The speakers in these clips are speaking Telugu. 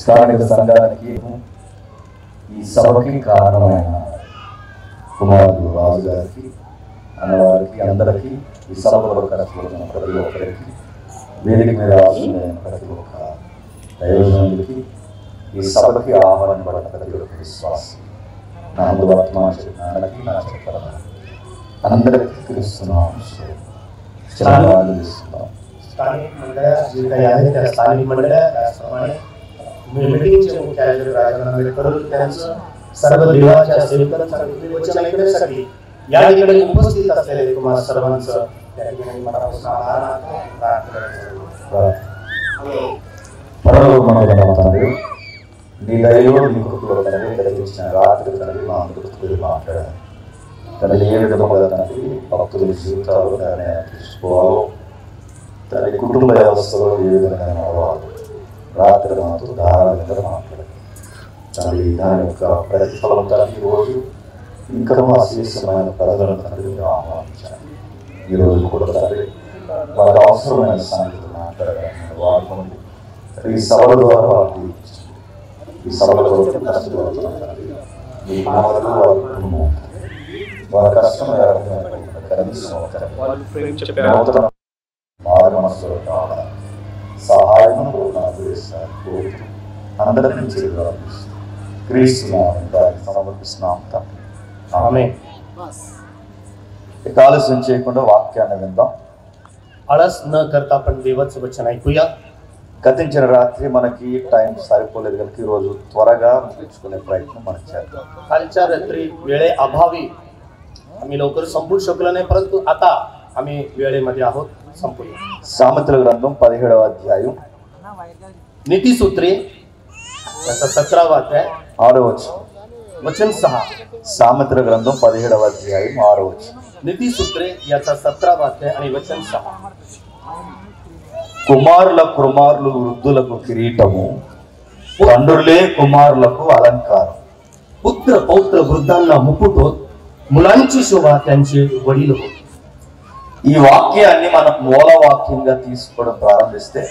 స్థానిక సంఘానికి ఈ సభకి కారణమైన కుమారుడు రాజు గారికి అన్నవారికి అందరికీ ఈ సభలో కలుసుకున్న ప్రతి ఒక్కరికి వేదిక మీద ఆశలైన ప్రతి ఒక్క దైవజనుడికి ఈ సభకి ఆహ్వానింపబడిన ప్రతి ఒక్క విశ్వాసం నా ముందు వర్తమాన చెప్పినానికి నా చెప్పడం అందరికీ తెలుస్తున్నాం. स्थानिक मंडळ जे काही आहे त्या स्थानिक मंडळ त्याचप्रमाणे मीटिंगचे मुख्य आयोजक राजन आंबेडकर त्यांचं सर्व देवाच्या सेवकांचा वचन ऐकण्यासाठी या ठिकाणी उपस्थित असलेले तुम्हाला सर्वांचं त्या ठिकाणी मनापासून आभार मानतो. పరలోకమందున్న తండ్రి, నీ దయలో నీ కృపలో తండ్రి కలిగించిన రాత్రి తండ్రి మా అందరితో మాట్లాడారు తండ్రి. ఏ విధముగా తండ్రి భక్తుల జీవితాలు తీసుకోవాలో తండ్రి, కుటుంబ వ్యవస్థలో ఏ విధంగా నడవాలి రాత్రి మాతో ధారాళంగా మాట్లాడారు తండ్రి. దాని యొక్క ప్రతిఫలం తండ్రి ఈరోజు ఇంకా అశేషమైన ప్రజలను తండ్రి ఆహ్వానించాలి. ఈరోజు కూడా తండ్రి వారికి అవసరమైన సంగతి మాట్లాడాలని వాడుకోండి. ఈ సభల ద్వారా వారికి ఈ సభల కష్టపడుతున్నారు మీ మాటలు వారి కుటుంబం వారి కష్టం కనీసం మనసులో కావాలి సహాయం అందరికీ క్రీస్తు సమర్పిస్తున్నాం తండ్రి. आमेन. ఆలస్యం చేయకుండా వాక్యాన్ని విందాం. आळस न करता आपण देवाचं वचन ऐकूया. గతించిన రాత్రి మనకి టైం సరిపోలేదు కనుక ఈరోజు త్వరగా ముగించుకునే ప్రయత్నం మనం చేద్దాం. कालच्या रात्री वेळे अभावी आम्ही लवकर संपू शकलो नाही, परंतु आता आम्ही वेळेमध्ये आहोत. संपूया. సామెతల గ్రంథం 17వ అధ్యాయం नीतिसूत्रे याचा 17वा अध्याय 6వ వచనం. वचन 6. సామెతల గ్రంథం 17వ అధ్యాయం 6వ వచనం. नीतिसूत्रे याचा 17वा अध्याय आणि वचन 6. కుమారులు వృద్ధులకు కిరీటము, తండ్రులే కుమారులకు అలంకారం. पुत्र पौत्र वृद्धांना मुकुट होत, मुलांची शोभा त्यांचे वडील होत. ఈ వాక్యాన్ని మనం మూల వాక్యంగా తీసుకోవడం ప్రారంభిస్తే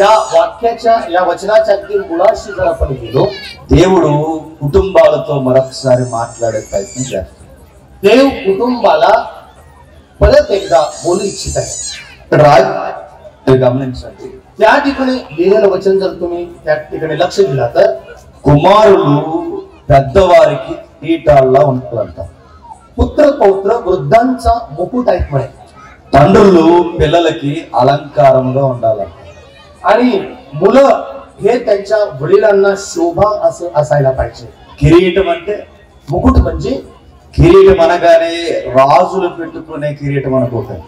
या वाक्याच्या या वचनाच्या अगदी मुळाशी जर आपण गेलो, దేవుడు కుటుంబాలతో మరొకసారి మాట్లాడే ప్రయత్నం చేస్తాడు. देव कुटुंबाला परत एकदा बोलू इच्छित आहे. గమనించండి, त्या ठिकाणी लिहिलेलं वचन जर तुम्ही त्या ठिकाणी लक्ष दिला तर కుమారులు పెద్దవారికి కిరీటాల్లా ఉంటారంట. पुत्र पौत्र वृद्धांचा मुकुट आहेत म्हणे. తండ్రులు పిల్లలకి అలంకారంగా ఉండాలంట. आणि मुलं हे त्यांच्या वडिलांना शोभा असं असायला पाहिजे. కిరీటం అంటే मुकुट म्हणजे కిరీటం అనగానే రాజులు పెట్టుకునే కిరీటం అనుకుంటాయి.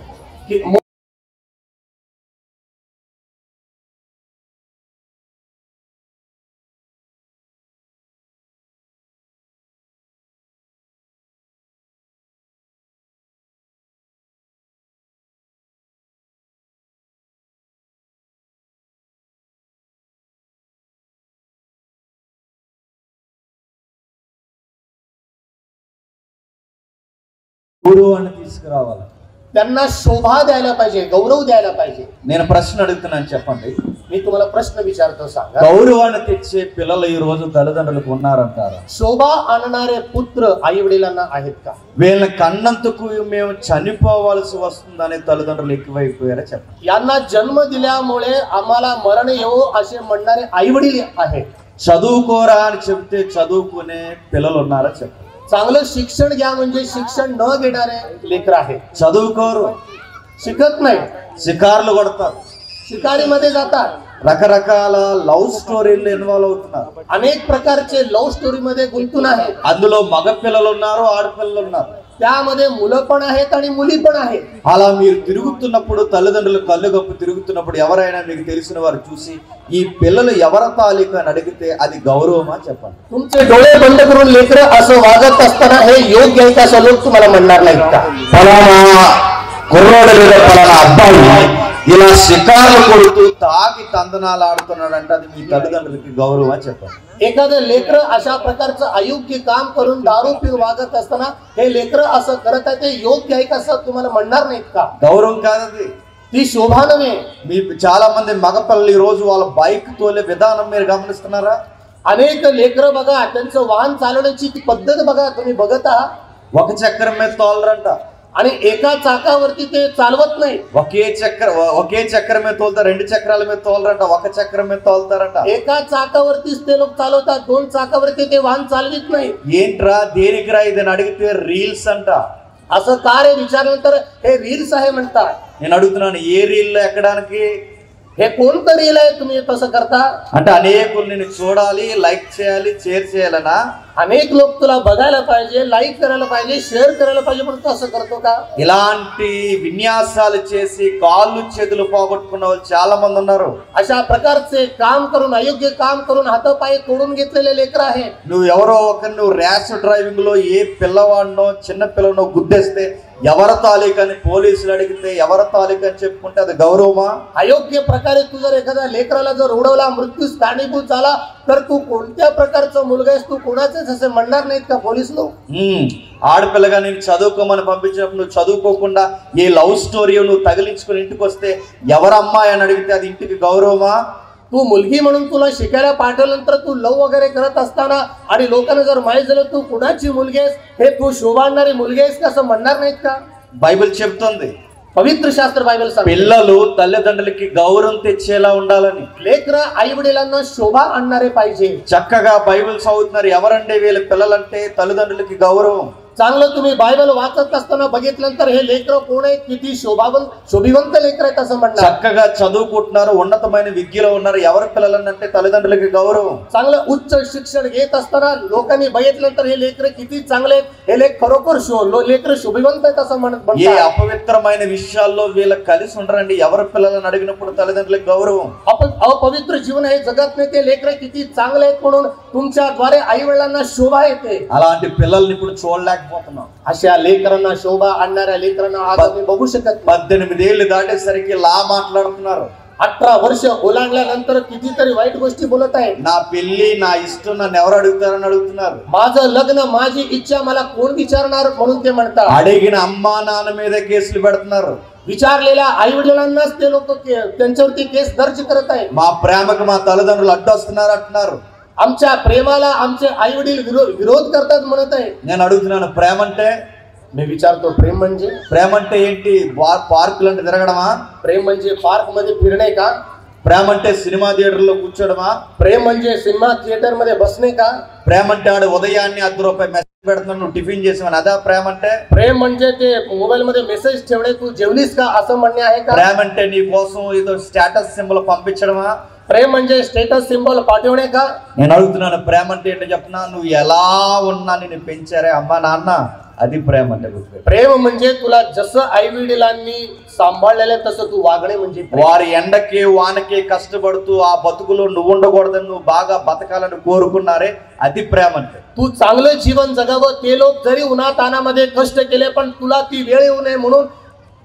గౌరవాన్ని తీసుకురావాలి, त्यांना शोभा द्यायला पाहिजे, गौरव द्यायला पाहिजे. నేను ప్రశ్న అడుగుతున్నాను, చెప్పండి. मी तुम्हाला प्रश्न विचारतो, सांगा. గౌరవాన్ని తెచ్చే పిల్లలు ఈ రోజు తల్లిదండ్రులకు ఉన్నారంటారా? शोभा आणणारे पुत्र आई वडिलांना आहेत का? వీళ్ళని కన్నందుకు మేము చనిపోవాల్సి వస్తుందనే తల్లిదండ్రులు ఎక్కువైపోయారా? చెప్పండి. यांना जन्म दिल्यामुळे आम्हाला मरण येवो असे म्हणणारे आई वडील आहेत. చదువుకోరా అని చెప్తే చదువుకునే పిల్లలు ఉన్నారా? చెప్పండి. चांगलं शिक्षण घ्या म्हणजे शिक्षण न घेणारे लेकर आहेत. చదువుకోరు, शिकत नाही, షికార్లు కొడతారు, शिकारीमध्ये जातात, రకరకాల లవ్ స్టోరీలు ఇన్వాల్వ్ అవుతున్నారు. अनेक प्रकारचे लव्ह स्टोरी मध्ये गुंतून आहेत. అందులో మగ పిల్లలు ఉన్నారు, ఆడపిల్లలు ఉన్నారు. त्यामध्ये मुलं पण आहेत आणि मुली पण आहेत. అలా మీరు తిరుగుతున్నప్పుడు తల్లిదండ్రులు కళ్ళు గప్పు తిరుగుతున్నప్పుడు ఎవరైనా మీకు తెలిసిన వారు చూసి ఈ పిల్లలు ఎవరి తాలూకా అని అడిగితే అది గౌరవమా? చెప్పండి. तुमचे डोळे बंद करून लेकर असं वागत असताना हे योग्य आहे का असं लोक तुम्हाला म्हणणार नाहीत का? ఫలానా కుర్రోడు లేదా ఫలానా అబ్బాయి ఇలా షికార్లు కొడుతూ తాగి తందనాలు ఆడుతున్నాడంటే అది మీ తల్లిదండ్రులకి గౌరవమా? చెప్పండి. एखादं लेकर अशा प्रकारचं अयोग्य काम करून दारू पिऊन वागत असताना हे लेकर असं करत आहे ते योग्य आहे का असं तुम्हाला म्हणणार नाहीत का? గౌరవం కాదది. ती शोभा नव्हे. మీ చాలా మంది మగపిల్లలు ఈ రోజు వాళ్ళ బైక్ తోలే విధానం మీరు గమనిస్తున్నారా? अनेक लेकरं बघा, त्यांचं वाहन चालवण्याची ती पद्धत बघा, तुम्ही बघत आहात. ఒక చక్రం మీద తోలరంట, आणि एका चाकावरती ते चालवत नाही. ఒకే చక్రం మీద తోలుతారు, రెండు చక్రాల మీద తోలరంట, ఒక చక్రం మీద తోలుతారట. एका चाकावरतीच ते लोक चालवतात, दोन चाकावरती ते वाहन चालवित नाही. ఏంట్రా దేనికిరా ఇది అని అడిగితే రీల్స్ అంట. असं कार्य विचारल्यानंतर हे रील्स आहे म्हणतात. నేను అడుగుతున్నాను, ఏ రీల్ ఎక్కడానికి? हे कोणतं रील आहे तुम्ही तसं करता? అంటే అనేకులు నిన్ను చూడాలి, లైక్ చేయాలి, షేర్ చేయాలనా? अनेक लोक तुला बघायला पाहिजे, लाईक करायला पाहिजे, शेअर करायला पाहिजे, पण तू असं करतो का? ఇలాంటి విన్యాసాలు చేసి కాళ్ళు చేతులు పోగొట్టుకున్న వాళ్ళు చాలా మంది ఉన్నారు. अशा प्रकारचे काम करून, अयोग्य काम करून हातपाय तोडून घेतलेले लेकर आहेत. నువ్వు ఎవరో ఒకరిని ర్యాష్ డ్రైవింగ్ లో ఏ పిల్లవాడినో చిన్న పిల్లనో గుద్దేస్తే ఎవరి తాలూకని పోలీసులు అడిగితే ఎవరి తాలూకని చెప్పుకుంటే అది గౌరవమా? अयोग्य प्रकारे तू जर एखाद्या लेकराला जर उडवला, मृत्यूस कारणीभूत झाला, तर तू कोणत्या प्रकारचा मुलगा आहेस, तू कोणाचेच असे म्हणणार नाहीत का पोलीस लोक? ఆడపిల్లగా నేను చదువుకోమని పంపించినప్పుడు నువ్వు చదువుకోకుండా ఏ లవ్ స్టోరీ నువ్వు తగిలించుకుని ఇంటికి వస్తే ఎవరు అమ్మాయి అని అడిగితే అది ఇంటికి గౌరవమా? तू मुलगी म्हणून तुला शिकायला पाठवल्यानंतर तू लव वगैरे करत असताना आणि लोकांना जर माहित झालं तू कुणाची मुलगी आहेस, हे तू शोभा आणणारी मुलगी आहेस का, असं म्हणणार नाहीत का? బైబిల్ చెప్తుంది पवित्र शास्त्र बायबल सांगते పిల్లలు తల్లిదండ్రులకి గౌరవం తెచ్చేలా ఉండాలని. लेकर आई वडिलांना शोभा आणणारे पाहिजे. చక్కగా బైబిల్ చదువుతున్నారు, ఎవరంటే వీళ్ళ పిల్లలంటే తల్లిదండ్రులకి గౌరవం. चांगलं तुम्ही बायबल वाचत असताना बघितल्यानंतर हे लेकर कोण आहेत, किती शोभिवंत लेकर आहेत असं म्हणणार. చక్కగా చదువుకుంటున్నారు, ఉన్నతమైన విద్యలో ఉన్నారు, ఎవరి పిల్లలంటే తల్లిదండ్రులకి గౌరవం. चांगलं उच्च शिक्षण घेत असताना लोकांनी बघितल्यानंतर हे लेकर किती चांगले आहेत, हे लेख खरोखर लेकर शोभिवंत आहेत असं ఏ म्हणतात. అపవిత్రమైన విషయాల్లో వీళ్ళ కలిసి ఉండరండి, ఎవరి పిల్లలను అడిగినప్పుడు తల్లిదండ్రులకు గౌరవం. अपवित्र जीवन हे जगत नाही, ते लेकर किती चांगले आहेत म्हणून तुमच्या द्वारे आई वडिलांना शोभा येते. అలాంటి పిల్లల్ని ఇప్పుడు చూడలేకపోతున్నాం. अशा लेकरांना शोभा आणणाऱ्या लेकरांना आज आम्ही बघू शकत नाही. 18 ఏళ్ళు దాటేసరికి లా మాట్లాడుతున్నారు. 18 वर्ष ओलांडल्यानंतर कितीतरी वाईट गोष्टी बोलत आहेत. నా పెళ్లి నా ఇష్టం నన్ను ఎవరు అడుగుతారని అడుగుతున్నారు. माझं लग्न, माझी इच्छा मला कोण विचारणार म्हणून ते म्हणतात. అడిగిన అమ్మా నాన్న మీద కేసులు పెడుతున్నారు. विचारलेल्या आई वडिलांनाच ते लोक त्यांच्यावरती केस दर्ज करत आहेत. మా ప్రేమకు మా తల్లిదండ్రులు అడ్డొస్తున్నారు అంటున్నారు. आमच्या प्रेमाला आमचे आई वडील विरोध करतात म्हणत आहे. నేను అడుగుతున్నాను, ప్రేమ అంటే? मी विचारतो, प्रेम म्हणजे? ప్రేమ అంటే ఏంటి? పార్కులు అంటే తిరగడమా? प्रेम म्हणजे पार्क मध्ये फिरणे का? ప్రేమ అంటే సినిమా థియేటర్లో కూర్చోడమా? प्रेम म्हणजे सिनेमा थिएटर मध्ये बसणे का? ప్రేమ అంటే ఆడు ఉదయాన్నే ₹10 మెసేజ్ పెడుతున్నాడు, నువ్వు టిఫిన్ చేసావని అదా ప్రేమ అంటే? प्रेम म्हणजे ते मोबाईल मध्ये मेसेज ठेवणे, तू जेवलीस का असं म्हणणे आहे का? ప్రేమ అంటే నీ కోసం ఏదో స్టేటస్ సింబల్ పంపించడమా? प्रेम म्हणजे स्टेटस सिंबल पाठवणे का? నేను అడుగుతున్నాను, ప్రేమ అంటే ఏంటో చెప్పనా? నువ్వు ఎలా ఉన్నా నిన్ను పెంచారే అమ్మా నాన్న, అది ప్రేమ అంటే. प्रेम म्हणजे तुला जसं आई वडिलांनी सांभाळलेलं तसं तू वागणे म्हणजे प्रेम. వారి ఎండకి వానకి కష్టపడుతూ ఆ బతుకులో నువ్వు ఉండకూడదని నువ్వు బాగా బతకాలని కోరుకున్నారే, అది ప్రేమ అంటే. तू चांगलं जीवन जगावं, ते लोक जरी उन्हातानामध्ये कष्ट केले पण तुला ती वेळ येऊ नये म्हणून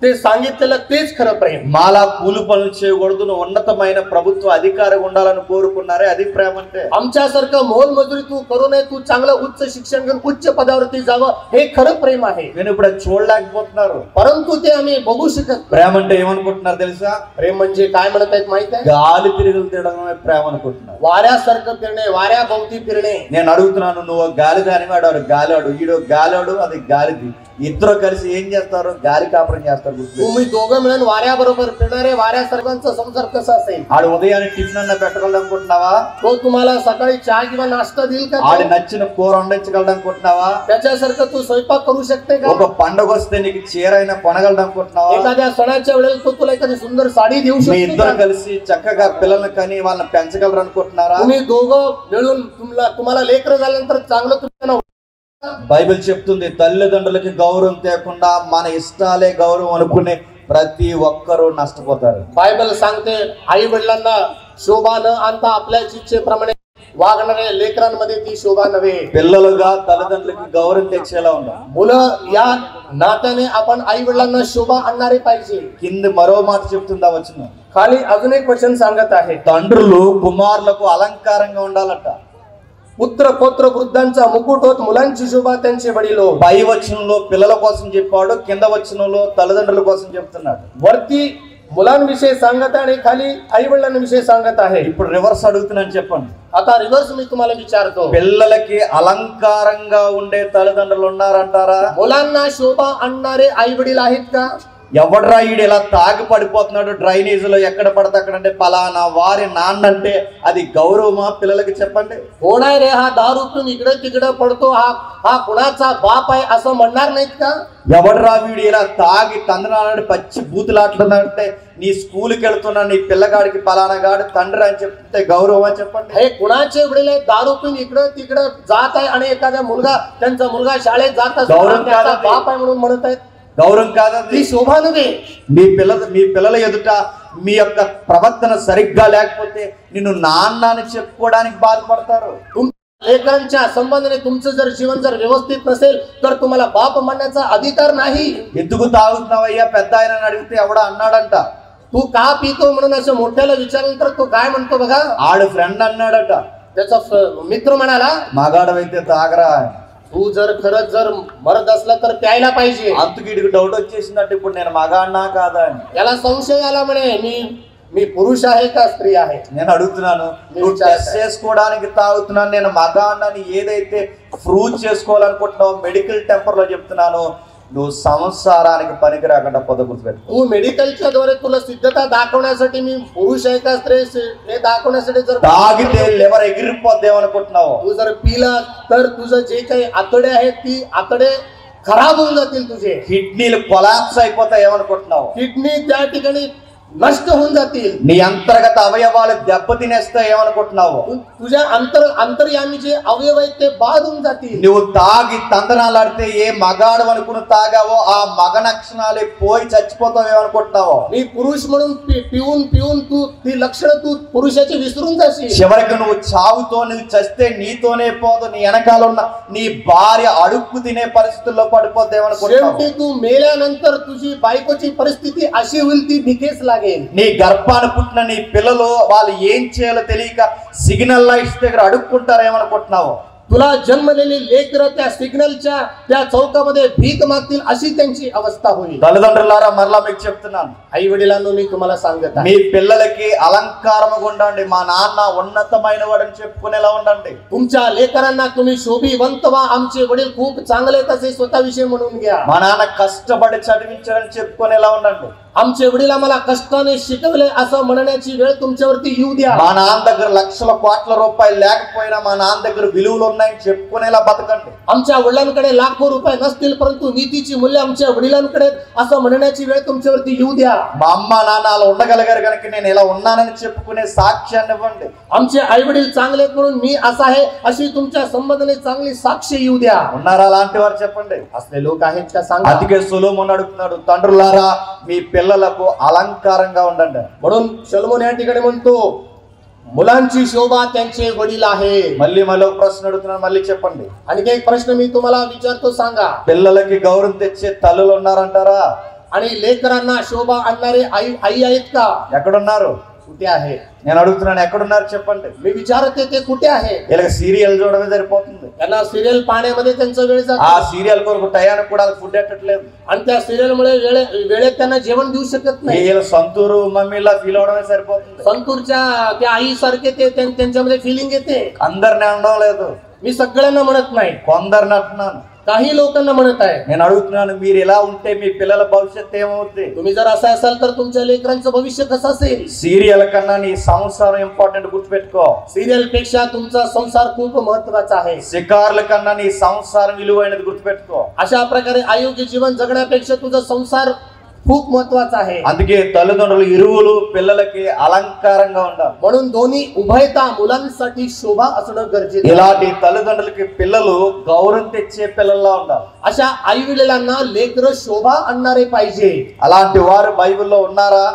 ते सांगितलेलं तेच खरं प्रेम. మాలా కూలి పనులు చేయకూడదు, నువ్వు ఉన్నతమైన ప్రభుత్వ అధికారి ఉండాలని కోరుకున్నారే, అది ప్రేమ అంటే. आमच्यासारखं मोलमजुरी तू करू नये, तू चांगलं उच्च शिक्षण घेऊन उच्च पदावरती जावं, हे खरं प्रेम आहे. నేను ఇప్పుడు అది చూడలేకపోతున్నారు. परंतु ते आम्ही बघू शकत. ప్రేమ అంటే ఏమనుకుంటున్నారు తెలుసా? प्रेम म्हणजे काय म्हणत आहेत माहित आहे? గాలి తిరుగులు తిరగడమే ప్రేమ అనుకుంటున్నారు. वाऱ्यासारखं फिरणे, वाऱ्याभोवती फिरणे. నేను అడుగుతున్నాను, నువ్వు గాలి దాని వాడు గాలివాడు, ఈడో గాలివాడు, అది గాలిది, ఇద్దరు కలిసి ఏం చేస్తారు? గాలి కాపురం చేస్తారు. तुम्ही दोघं मिळून वाऱ्याबरोबर फिरणारे, वाऱ्यासारखांचा संसार कसा असेल? ఆడు ఉదయాన్నే టిఫిన్ అన్న పెట్టగలడు అనుకుంటున్నావా? तो तुम्हाला सकाळी चहा किंवा नाश्ता देईल का? ఆడి నచ్చిన కూర వండించగలడు అనుకుంటున్నావా? त्याच्यासारखं तू स्वयंपाक करू शकते का? ఒక పండుగ వస్తే నీకు చీర అయినా కొనగలడు అనుకుంటున్నావా? एखाद्या सणाच्या वेळेला तो तुला एखादी सुंदर साडी देऊ మీ शकते ఇద్దరు का? కలిసి చక్కగా పిల్లల్ని కని వాళ్ళని పెంచగలరు అనుకుంటున్నారా? तुम्ही दोघं मिळून तुम्हाला लेकरं झाल्यानंतर चांगलं तुम्हाला. బైబిల్ చెప్తుంది, తల్లిదండ్రులకి గౌరవం తేకుండా మన ఇష్టాలే గౌరవం అనుకునే ప్రతి ఒక్కరూ నష్టపోతారు. बायबल सांगते, आई वडिलांना शोभा न आणता आपल्या इच्छेप्रमाणे वागणाऱ्या लेकरांमध्ये ती शोभा नव्हे. పిల్లలుగా తల్లిదండ్రులకి గౌరవం తెచ్చేలా ఉండాలి. मुलं या नात्याने आपण आई वडिलांना शोभा आणणारे पाहिजे. కింద మరో మాట చెప్తుందా వచ్చిన? खाली अजून एक वचन सांगत आहे, తండ్రులు కుమారులకు అలంకారంగా ఉండాలట. पुत्र पौत्र वृद्धांचा मुकुट होत मुलांची शोभा त्यांचे वडील हो. పై వచనంలో పిల్లల కోసం చెప్పాడు, కింద వచనంలో తల్లిదండ్రుల కోసం చెప్తున్నాడు. वरती मुलांविषयी सांगत आहे आणि खाली आई वडिलांविषयी सांगत आहे. ఇప్పుడు రివర్స్ అడుగుతున్నాను చెప్పండి. आता रिव्हर्स मी तुम्हाला विचारतो, పిల్లలకి అలంకారంగా ఉండే తల్లిదండ్రులు ఉన్నారంటారా? मुलांना शोभा आणणारे आई वडील आहेत का? ఎవడ్రా ఈడు ఇలా తాగి పడిపోతున్నాడు డ్రైనేజీలో ఎక్కడ పడితే అక్కడ అంటే పలానా వారి నాన్న అంటే అది గౌరవమా? పిల్లలకి చెప్పండి. कोण आहे रे हा दारू पिऊन इकडे तिकडे पडतो, हा कुणाचा बाप आहे असं म्हणणार नाहीत का? ఎవడ్రా వీడు ఇలా తాగి తండ్రి పచ్చి బూతులాడుతున్నాడంటే నీ స్కూల్కి వెళ్తున్నా నీ పిల్లగాడికి పలానా గాడు తండ్రి అని చెప్తే గౌరవం అని చెప్పండి. हे कुणाचे वडील आहेत दारू पिऊन इकडे तिकडे जात आहे आणि एखादा मुलगा त्यांचा मुलगा शाळेत जात असतो त्याचा बाप आहे म्हणून म्हणत आहेत. గౌరవం కాదా? ती शोभा नव्हे. మీ పిల్లల ఎదుట మీ యొక్క ప్రవర్తన సరిగ్గా లేకపోతే నిన్ను నాన్న అని చెప్పుకోవడానికి బాధపడతారు. लेकरांच्या संबंधाने तुमचं जर जीवन जर व्यवस्थित नसेल तर तुम्हाला बाप म्हणण्याचा अधिकार नाही. ఎందుకు తాగుతున్నావయ్యా పెద్ద ఆయన అడిగితే ఎవడ అన్నాడంట, तू का पितो म्हणून असं मोठ्याला विचारल्यानंतर तो काय म्हणतो बघा, ఆడు ఫ్రెండ్ అన్నాడట, त्याचा मित्र म्हणाला మగాడవైతే తాగరా. तू जर खरंच जर मरद असला तर प्यायला पाहिजे. అందుకు ఇడికి డౌట్ వచ్చేసిందంటే ఇప్పుడు నేను మగాడినా కాదా అని. याला संशय आला म्हणे मी पुरुष आहे का स्त्री आहे. నేను అడుగుతున్నాను, నువ్వు టెస్ట్ చేసుకోవడానికి తాగుతున్నాను నేను మగాడినని ఏదైతే ప్రూవ్ చేసుకోవాలనుకుంటున్నావు మెడికల్ టెంపర్ లో చెప్తున్నాను, నువ్వు సంసారానికి పనికి రాకుండా పొదగుర్తుపెట్టు. तू मेडिकलच्या द्वारे तुला सिद्धता दाखवण्यासाठी मी पुरुष आहे का स्त्री हे दाखवण्यासाठी जर తాగితే లివర్ ఎగిరిపోద్దేమనుకుంటున్నావు. तू जर पिला तर तुझं जे काही आतडे आहेत ती आतडे खराब होऊन जातील, तुझे కిడ్నీలు కొలాప్స్ అయిపోతాయి ఏమనుకుంటున్నావు. किडनी त्या ठिकाणी नष्ट होऊन जातील. నీ అంతర్గత అవయవాలు దెబ్బతినేస్తాయి ఏమనుకుంటున్నావు. तुझ्या अंतर्यामी जे अवयव आहेत ते बाद होऊन जातील. నువ్వు తాగి తందనాలాడితే ఏ మగాడు అనుకుని తాగావో ఆ మగ లక్షణాలే పోయి చచ్చిపోతావు ఏమనుకుంటున్నావు. मी पुरुष म्हणून पिऊन तू ती लक्षणं तू पुरुषाची विसरून जाशील. చివరికి నువ్వు చావుతో నువ్వు చస్తే నీతోనే పోదు, నీ వెనకాల ఉన్న నీ భార్య అడుక్కు తినే పరిస్థితుల్లో పడిపోద్ది ఏమనుకుంటున్నావు. शेवटी तू मेल्यानंतर तुझी बायकोची परिस्थिती अशी होईल ती भिकेस लागेल. నీ గర్భాన్ని పుట్టిన నీ పిల్లలు వాళ్ళు ఏం చేయాలో తెలియక సిగ్నల్ లైట్స్ దగ్గర అడుక్కుంటారు ఏమనుకుంటున్నావు. तुला जन्मलेली लेकरं त्या सिग्नलच्या त्या चौकामध्ये भीक मागतील अशी त्यांची अवस्था होईल. తల్లిదండ్రులారా మరలా మీకు చెప్తున్నాను, आई वडिलांनो मी तुम्हाला सांगत आहे, మీ పిల్లలకి అలంకారముగా ఉండండి. మా నాన్న ఉన్నతమైన వాడని చెప్పుకునేలా ఉండండి. तुमच्या लेकरांना तुम्ही शोभिवंत व्हा, आमचे वडील खूप चांगले आहेत असे स्वतःविषयी म्हणून घ्या. మా నాన్న కష్టపడి చదివించారని చెప్పుకునేలా ఉండండి. आमचे वडील आम्हाला कष्टाने शिकवले असं म्हणण्याची वेळ तुमच्यावरती येऊ द्या. మా నాన్న దగ్గర లక్షల కోట్ల రూపాయలు లేకపోయినా మా నాన్న దగ్గర విలువలు ఉన్నాయని చెప్పుకునేలా బతకండి. आमच्या वडिलांकडे लाखो रुपये नसतील परंतु नीतीची मूल्य आमच्या वडिलांकडे असं म्हणण्याची वेळ तुमच्यावरती येऊ द्या. మా అమ్మ నాన్న అలా ఉండగలిగారు కనుక నేను ఇలా ఉన్నానని చెప్పుకునే సాక్ష్యాన్ని ఇవ్వండి. आमचे आई वडील चांगले आहेत म्हणून मी असा आहे अशी तुमच्या संबंधाने चांगली साक्ष येऊ द्या. ఉన్నారా అలాంటి వారు చెప్పండి. असले लोक आहेत का सांगा. అందుకే సొలొమోను అడుగుతున్నాడు, తండ్రులారా మీ పిల్లలకు అలంకారంగా ఉండండి. म्हणून शलोमोन या ठिकाणी म्हणतो मुलांची शोभा त्यांचे वडील आहे. మళ్ళీ ఒక ప్రశ్న అడుగుతున్నాను, మళ్ళీ చెప్పండి. आणखी एक प्रश्न मी तुम्हाला विचारतो, सांगा. పిల్లలకి గౌరవం తెచ్చే తల్లులు ఉన్నారంటారా? आणि लेकरांना शोभा आणणारे आई आहेत का? ఎక్కడున్నారు? कुठे आहे? నేను అడుగుతున్నాను, ఎక్కడున్నారు చెప్పండి. मी विचारते ते कुठे आहे? వీళ్ళకి సీరియల్ చూడడమే సరిపోతుంది. त्यांना सिरियल पाहण्यामध्ये त्यांचा वेळ ఆ जातो సీరియల్ కొరకు టయానికి కూడా ఫుడ్ ఎట్టట్లేదు. आणि त्या सिरियल मुळे वेळेत त्यांना जेवण देऊ शकत नाही. వీళ్ళ సొంతూరు మమ్మీలా ఫీల్ అవడమే సరిపోతుంది. संतूरच्या त्या आई सारखे ते त्यांच्यामध्ये फिलिंग येते. అందరిని అనడం లేదు, मी सगळ्यांना म्हणत नाही, కొందరిని అంటున్నాను. काही लोकांना म्हणत आहे. నేను అడుగుతున్నాను, మీరు ఎలా ఉంటే మీ పిల్లల భవిష్యత్తు ఏమవుతుంది? तुम्ही जर असं असाल तर तुमच्या लेकरांचं भविष्य कसं असेल? సీరియల్ కన్నా నీ సంసారం ఇంపార్టెంట్ గుర్తుపెట్టుకో. सिरियल पेक्षा तुमचा संसार खूप महत्वाचा आहे. షికార్ల కన్నా నీ సంసారం విలువైనది గుర్తుపెట్టుకో. अशा प्रकारे अयोग्य जीवन जगण्यापेक्षा तुझा संसार खूप महत्वाचा आहे. అందుకే తల్లిదండ్రులు ఇరువులు పిల్లలకి అలంకారంగా ఉండాలి. म्हणून दोन्ही उभयता मुलांसाठी शोभा असणं गरजेचं आहे. ఇలాంటి తల్లిదండ్రులకి పిల్లలు గౌరవం తెచ్చే పిల్లల్లా ఉండాలి. अशा आई वडिलांना लेकर शोभा आणणारे पाहिजे. అలాంటి వారు బైబిల్లో ఉన్నారా?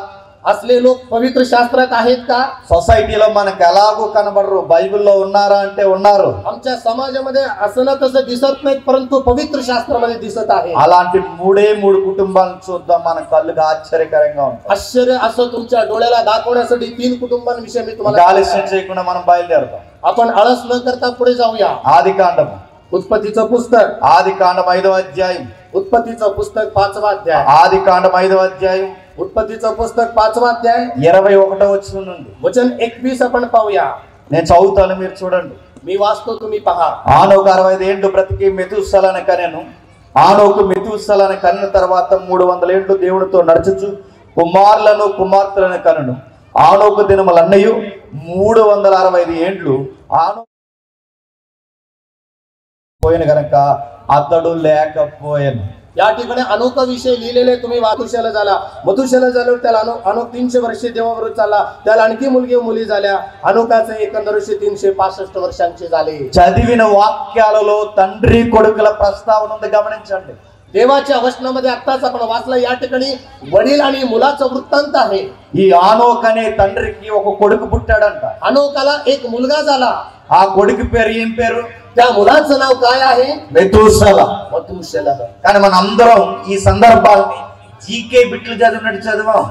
असले लोक पवित्र शास्त्रात आहेत का? సొసైటీలో మనకు ఎలాగూ కనబడరు, బైబిల్లో ఉన్నారా అంటే ఉన్నారు. आमच्या समाजामध्ये असं ना तसं दिसत नाहीत परंतु पवित्र शास्त्रामध्ये दिसत आहे. అలాంటి మూడు కుటుంబాలను చూద్దాం, మన కళ్ళుకి ఆశ్చర్యకరంగా ఉంటుంది. आश्चर्य असं तुमच्या डोळ्याला दाखवण्यासाठी 3 कुटुंबांविषयी मी तुम्हाला ఆలస్యం చేయకుండా మనం బయలుదేరుతాం. आपण आळस न करता पुढे जाऊया. ఆది కాండము, उत्पत्तीचं पुस्तक, ఆది కాండం 5వ అధ్యాయం, उत्पत्तीचं पुस्तक 5वा अध्याय, ఆది కాండం 5వ అధ్యాయం उत्पत्तीचं पुस्तक 5वा अध्याय 21వ వచనం నుండి वचन 21 आपण पाहूया. నేను చదువుతాను, మీరు చూడండి. मी वाचतो, तुम्ही पहा. ఆనోకు 65 ఏండ్లు బ్రతికి మెతూషెలని కనెను. ఆనోకు మెతూషెలని కనిన తర్వాత 300 ఏండ్లు దేవునితో నడుచుచు కుమారులను కుమార్తెలను కనును. ఆనోకు దినములన్నయు 365 ఏండ్లు. ఆనోకు పోయిన గనక అతడు లేకపోయాను. या ठिकाणी अनोखा विषय लिहिलेले तुम्ही मथुशेला झाला. मथुशेला झाल्यावर त्याला अनोख 300 वर्षे देवाबरोबर चालला. त्याला आणखी मुली झाल्या. अनोखाचे एकंदर 365 वर्षांचे झाले. చదివిన వాక్యాలలో తండ్రి కొడుకుల ప్రస్తావన ఉంది, గమనించండి. देवाच्या वचनामध्ये आत्ताच आपण वाचला, या ठिकाणी वडील आणि मुलाचा वृत्तांत आहे. ఈ ఆనోక్ అనే తండ్రికి ఒక కొడుకు పుట్టాడంట. अनोखाला एक मुलगा झाला. ఆ కొడుకు పేరు ఏం పేరు? त्या मुलाचं नाव काय आहे? మెతూషెల. मथुशेला. కానీ మన అందరం ఈ సందర్భాన్ని జీకే బిట్లు చదివినట్టు చదివాం.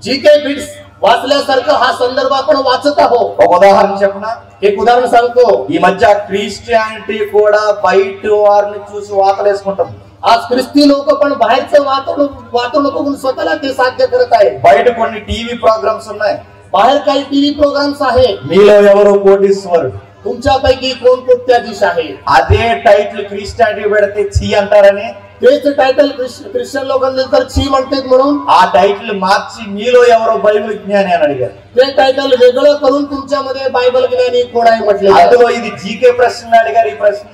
जीके बिट्स वाचल्यासारखं हा संदर्भ आपण वाचत आहोत. ఒక ఉదాహరణ చెప్పనా? एक उदाहरण सांगतो. ఈ మధ్య క్రిస్టియానిటీ కూడా బయట వారిని చూసి వాతలేసుకుంటాం. आज ख्रिस्ती लोक पण बाहेरचं वातावरण बघून स्वतःला ते साध्य करत आहे. బయట కొన్ని టీవీ ప్రోగ్రామ్స్ ఉన్నాయి. बाहेर काही टीव्ही प्रोग्राम्स आहे. మీలో ఎవరు కోటీశ్వరుడు? तुमच्यापैकी कोण कोट्याधीश आहे? అదే టైటిల్ క్రిస్టియానిటీ పెడితే ఛీ అంటారని, तेच टायटल ख्रिश्चन लोकांनंतर छी म्हणतात म्हणून ఆ టైటిల్ మార్చి మీలో ఎవరో బైబిల్ జ్ఞాని అని అడిగారు. ते टायटल वेगळं करून तुमच्यामध्ये बायबल ज्ञानी कोण आहे म्हटले. అందులో ఇది జీకే ప్రశ్న అడిగారు. ఈ ప్రశ్న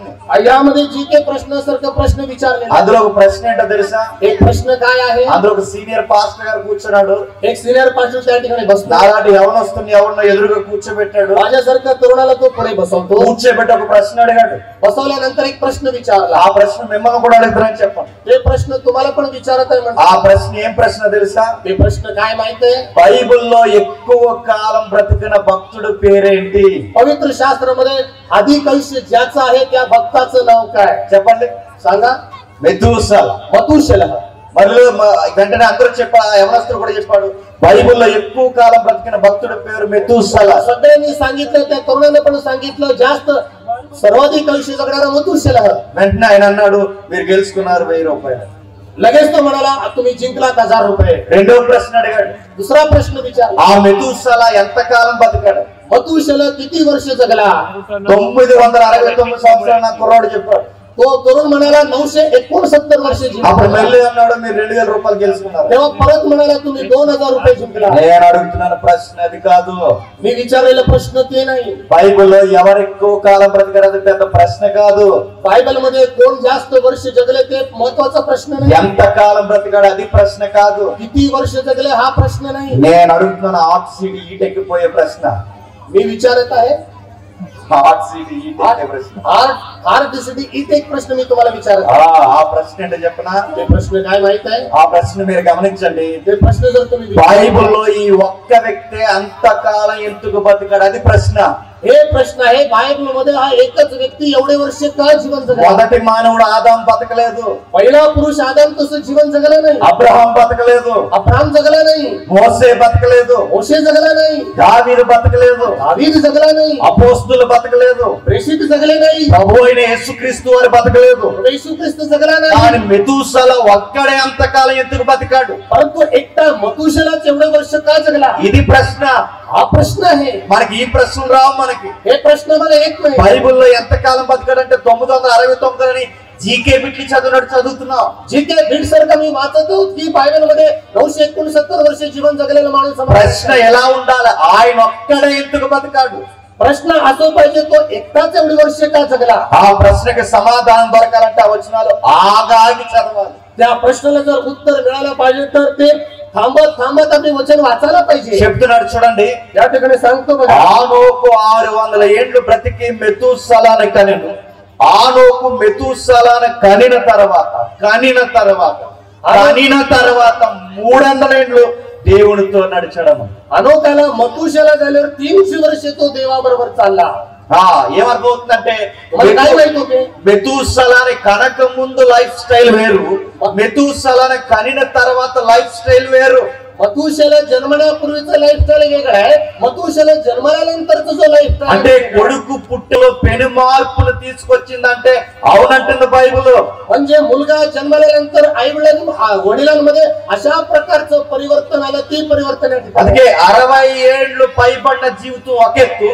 यामध्ये जीके प्रश्नासारखं प्रश्न विचारले. అందులో ఒక ప్రశ్న ఏంటో తెలుసా? एक प्रश्न काय आहे? అందులో ఒక సీనియర్ పాస్టర్ గారు కూర్చున్నాడు. एक सिनियर पास्टर त्या ठिकाणी बसला. నాలాంటి యవనస్తుని ఎవరినో ఎదురుగా కూర్చోబెట్టాడు. माझ्यासारख्या तरुणाला तो पुढे बसवतो. కూర్చోబెట్టి ఒక ప్రశ్న అడిగాడు. बसवल्यानंतर एक प्रश्न विचारला. ఆ ప్రశ్న మిమ్మల్ని కూడా అడుగుతారని చెప్పండి. ते प्रश्न तुम्हाला पण विचारत आहे म्हणतात. ఆ ప్రశ్న ఏం ప్రశ్న తెలుసా? ते प्रश्न काय माहित आहे? బైబిల్లో ఎక్కువ కాలం బ్రతికిన భక్తుడు పేరేంటి? पवित्र शास्त्रामध्ये अधिक आयुष्य ज्याचं आहे त्या भक्ताचं नाव काय? చెప్పండి. सांगा. మెతూషెల. मथुशेला. మరియు వెంటనే అందరూ చెప్పారు, యవనస్తుడు కూడా చెప్పాడు, బైబిల్లో ఎక్కువ కాలం బ్రతికిన భక్తుడి పేరు మెతూషెల. सगळ्यांनी सांगितलं, त्या तरुणाने पण सांगितलं, जास्त सर्वाधिक आयुष्य जगणारा मथुशेला. వెంటనే ఆయన అన్నాడు, మీరు గెలుచుకున్నారు 1000 రూపాయలు. लगेच तो म्हणाला, तुम्ही जिंकलात 1000 रुपये. రెండో ప్రశ్న అడిగాడు. दुसरा प्रश्न विचारला, ఆ మెతూషెల ఎంత కాలం బతికాడు? मथुशेला किती वर्ष जगला? 969 సంవత్సరాలు నా కుర్రాడు చెప్పాడు. तो तरुण म्हणाला 969 वर्ष అప్పుడు जिंकला. మళ్ళీ అన్నాడు, మీరు 2000 రూపాయలు గెలుచుకున్నారు. तेव्हा परत म्हणाला, तुम्ही 2000 रुपये जिंकला. నేను అడుగుతున్నాను ప్రశ్న అది కాదు. मी विचारलेला प्रश्न ते नाही. బైబిల్లో ఎవరు ఎక్కువ కాలం బ్రతికారు అది పెద్ద ప్రశ్న కాదు. बायबल मध्ये कोण जास्त वर्ष जगले ते महत्वाचा प्रश्न नाही. ఎంత కాలం బ్రతికాడు అది ప్రశ్న కాదు. किती वर्ष जगले हा प्रश्न नाही. నేను అడుగుతున్నాను హాట్ సీట్ ఈటెక్కిపోయే ప్రశ్న. मी विचारत आहे హాట్ సీట్ ఈటెక్కే ప్రశ్న. हार्ट सिटी इथे एक प्रश्न मी तुम्हाला विचारत आहे. ఆ ప్రశ్న ఏంటో చెప్పనా? ते प्रश्न काय माहित आहे? ఆ ప్రశ్న మీరు గమనించండి. ते प्रश्न जर तुम्ही బైబిల్లో ఈ ఒక్క వ్యక్తి అంతకాలం ఎందుకు బతికాడు అది ప్రశ్న. हे प्रश्न आहे, बायबल मध्ये हा एकच व्यक्ती एवढे वर्ष का जीवन जगला? మొదటి మానవుడు ఆదాం బతకలేదు. पहिला पुरुष आदम तसं जीवन जगला नाही. అబ్రహాం బతకలేదు. अब्राहम जगला नाही. మోసే బతకలేదు. मोशे जगला नाही. దావీదు బతకలేదు. दावीद जगला नाही. అపోస్తులు బతకలేదు. प्रेषित जगले नाही. ప్రభు అయిన యేసుక్రీస్తు వారు బతకలేదు. येशू ख्रिस्त जगला नाही. కానీ మెతూషెల ఒక్కడే అంతకాలం ఎందుకు బతికాడు? परंतु एकटा मथुशेलाच एवढे वर्ष का जगला? ఇది ప్రశ్న. हा प्रश्न आहे. మనకి ఈ ప్రశ్నలు రావు. మనకి हे प्रश्न मला येत नाही. బైబిల్లో ఎంతకాలం బతికాడంటే 969 అని జీకే బిట్లు చదివినట్టు చదువుతున్నాం. जीके बीड सारखं मी वाचत आहोत की बायबल मध्ये 969 वर्ष जीवन जगलेला माणूस ప్రశ్న ఎలా ఉండాలి? ఆయన ఒక్కడే ఎందుకు బతికాడు? प्रश्न असो पाहिजे, तो एकटाच एवढी वर्ष का जगला? ఆ ప్రశ్నకి సమాధానం దొరకాలంటే ఆ వచనాలు ఆగాగి చదవాలి. त्या प्रश्नाला जर उत्तर मिळालं पाहिजे तर ते थांबत थांबत आपले वचन वाचायला पाहिजे. చెప్తున్నాడు చూడండి. या ठिकाणी सांगतो बघा, ఆనోకు 600 ఏండ్లు బ్రతికి మెతూషెలని కనెను. ఆనోకు మెతూషెలని కనిన తర్వాత 300 ఏండ్లు దేవునితో నడిచడము. अनोखाला मथुशेला झाल्यावर 300 वर्ष तो देवाबरोबर चालला. ఏమర్థమవుతుందంటే तुम्हाला काय माहित होते? మెతూషెలని కనక ముందు లైఫ్ స్టైల్ వేరు, మెతూషెలని కనిన తర్వాత లైఫ్ స్టైల్ వేరు. మతూషల జన్మనాपूर्वीचं లైఫ్స్టైల్ वेगळं आहे, మతూషల జన్మనాनंतरचं जो లైఫ్స్టైల్ అంటే కొడుకు పుట్టులో పెను మార్పులు తీసుకొచ్చిందంటే అవునంటుంది బైబిల్. म्हणजे मुलगा जन्मल्यानंतर वडिलांमध्ये अशा प्रकारचं परिवर्तन आलं, ते परिवर्तन అందుకే 60 ఏళ్ళు పైబడిన జీవితం ఒక ఎత్తు,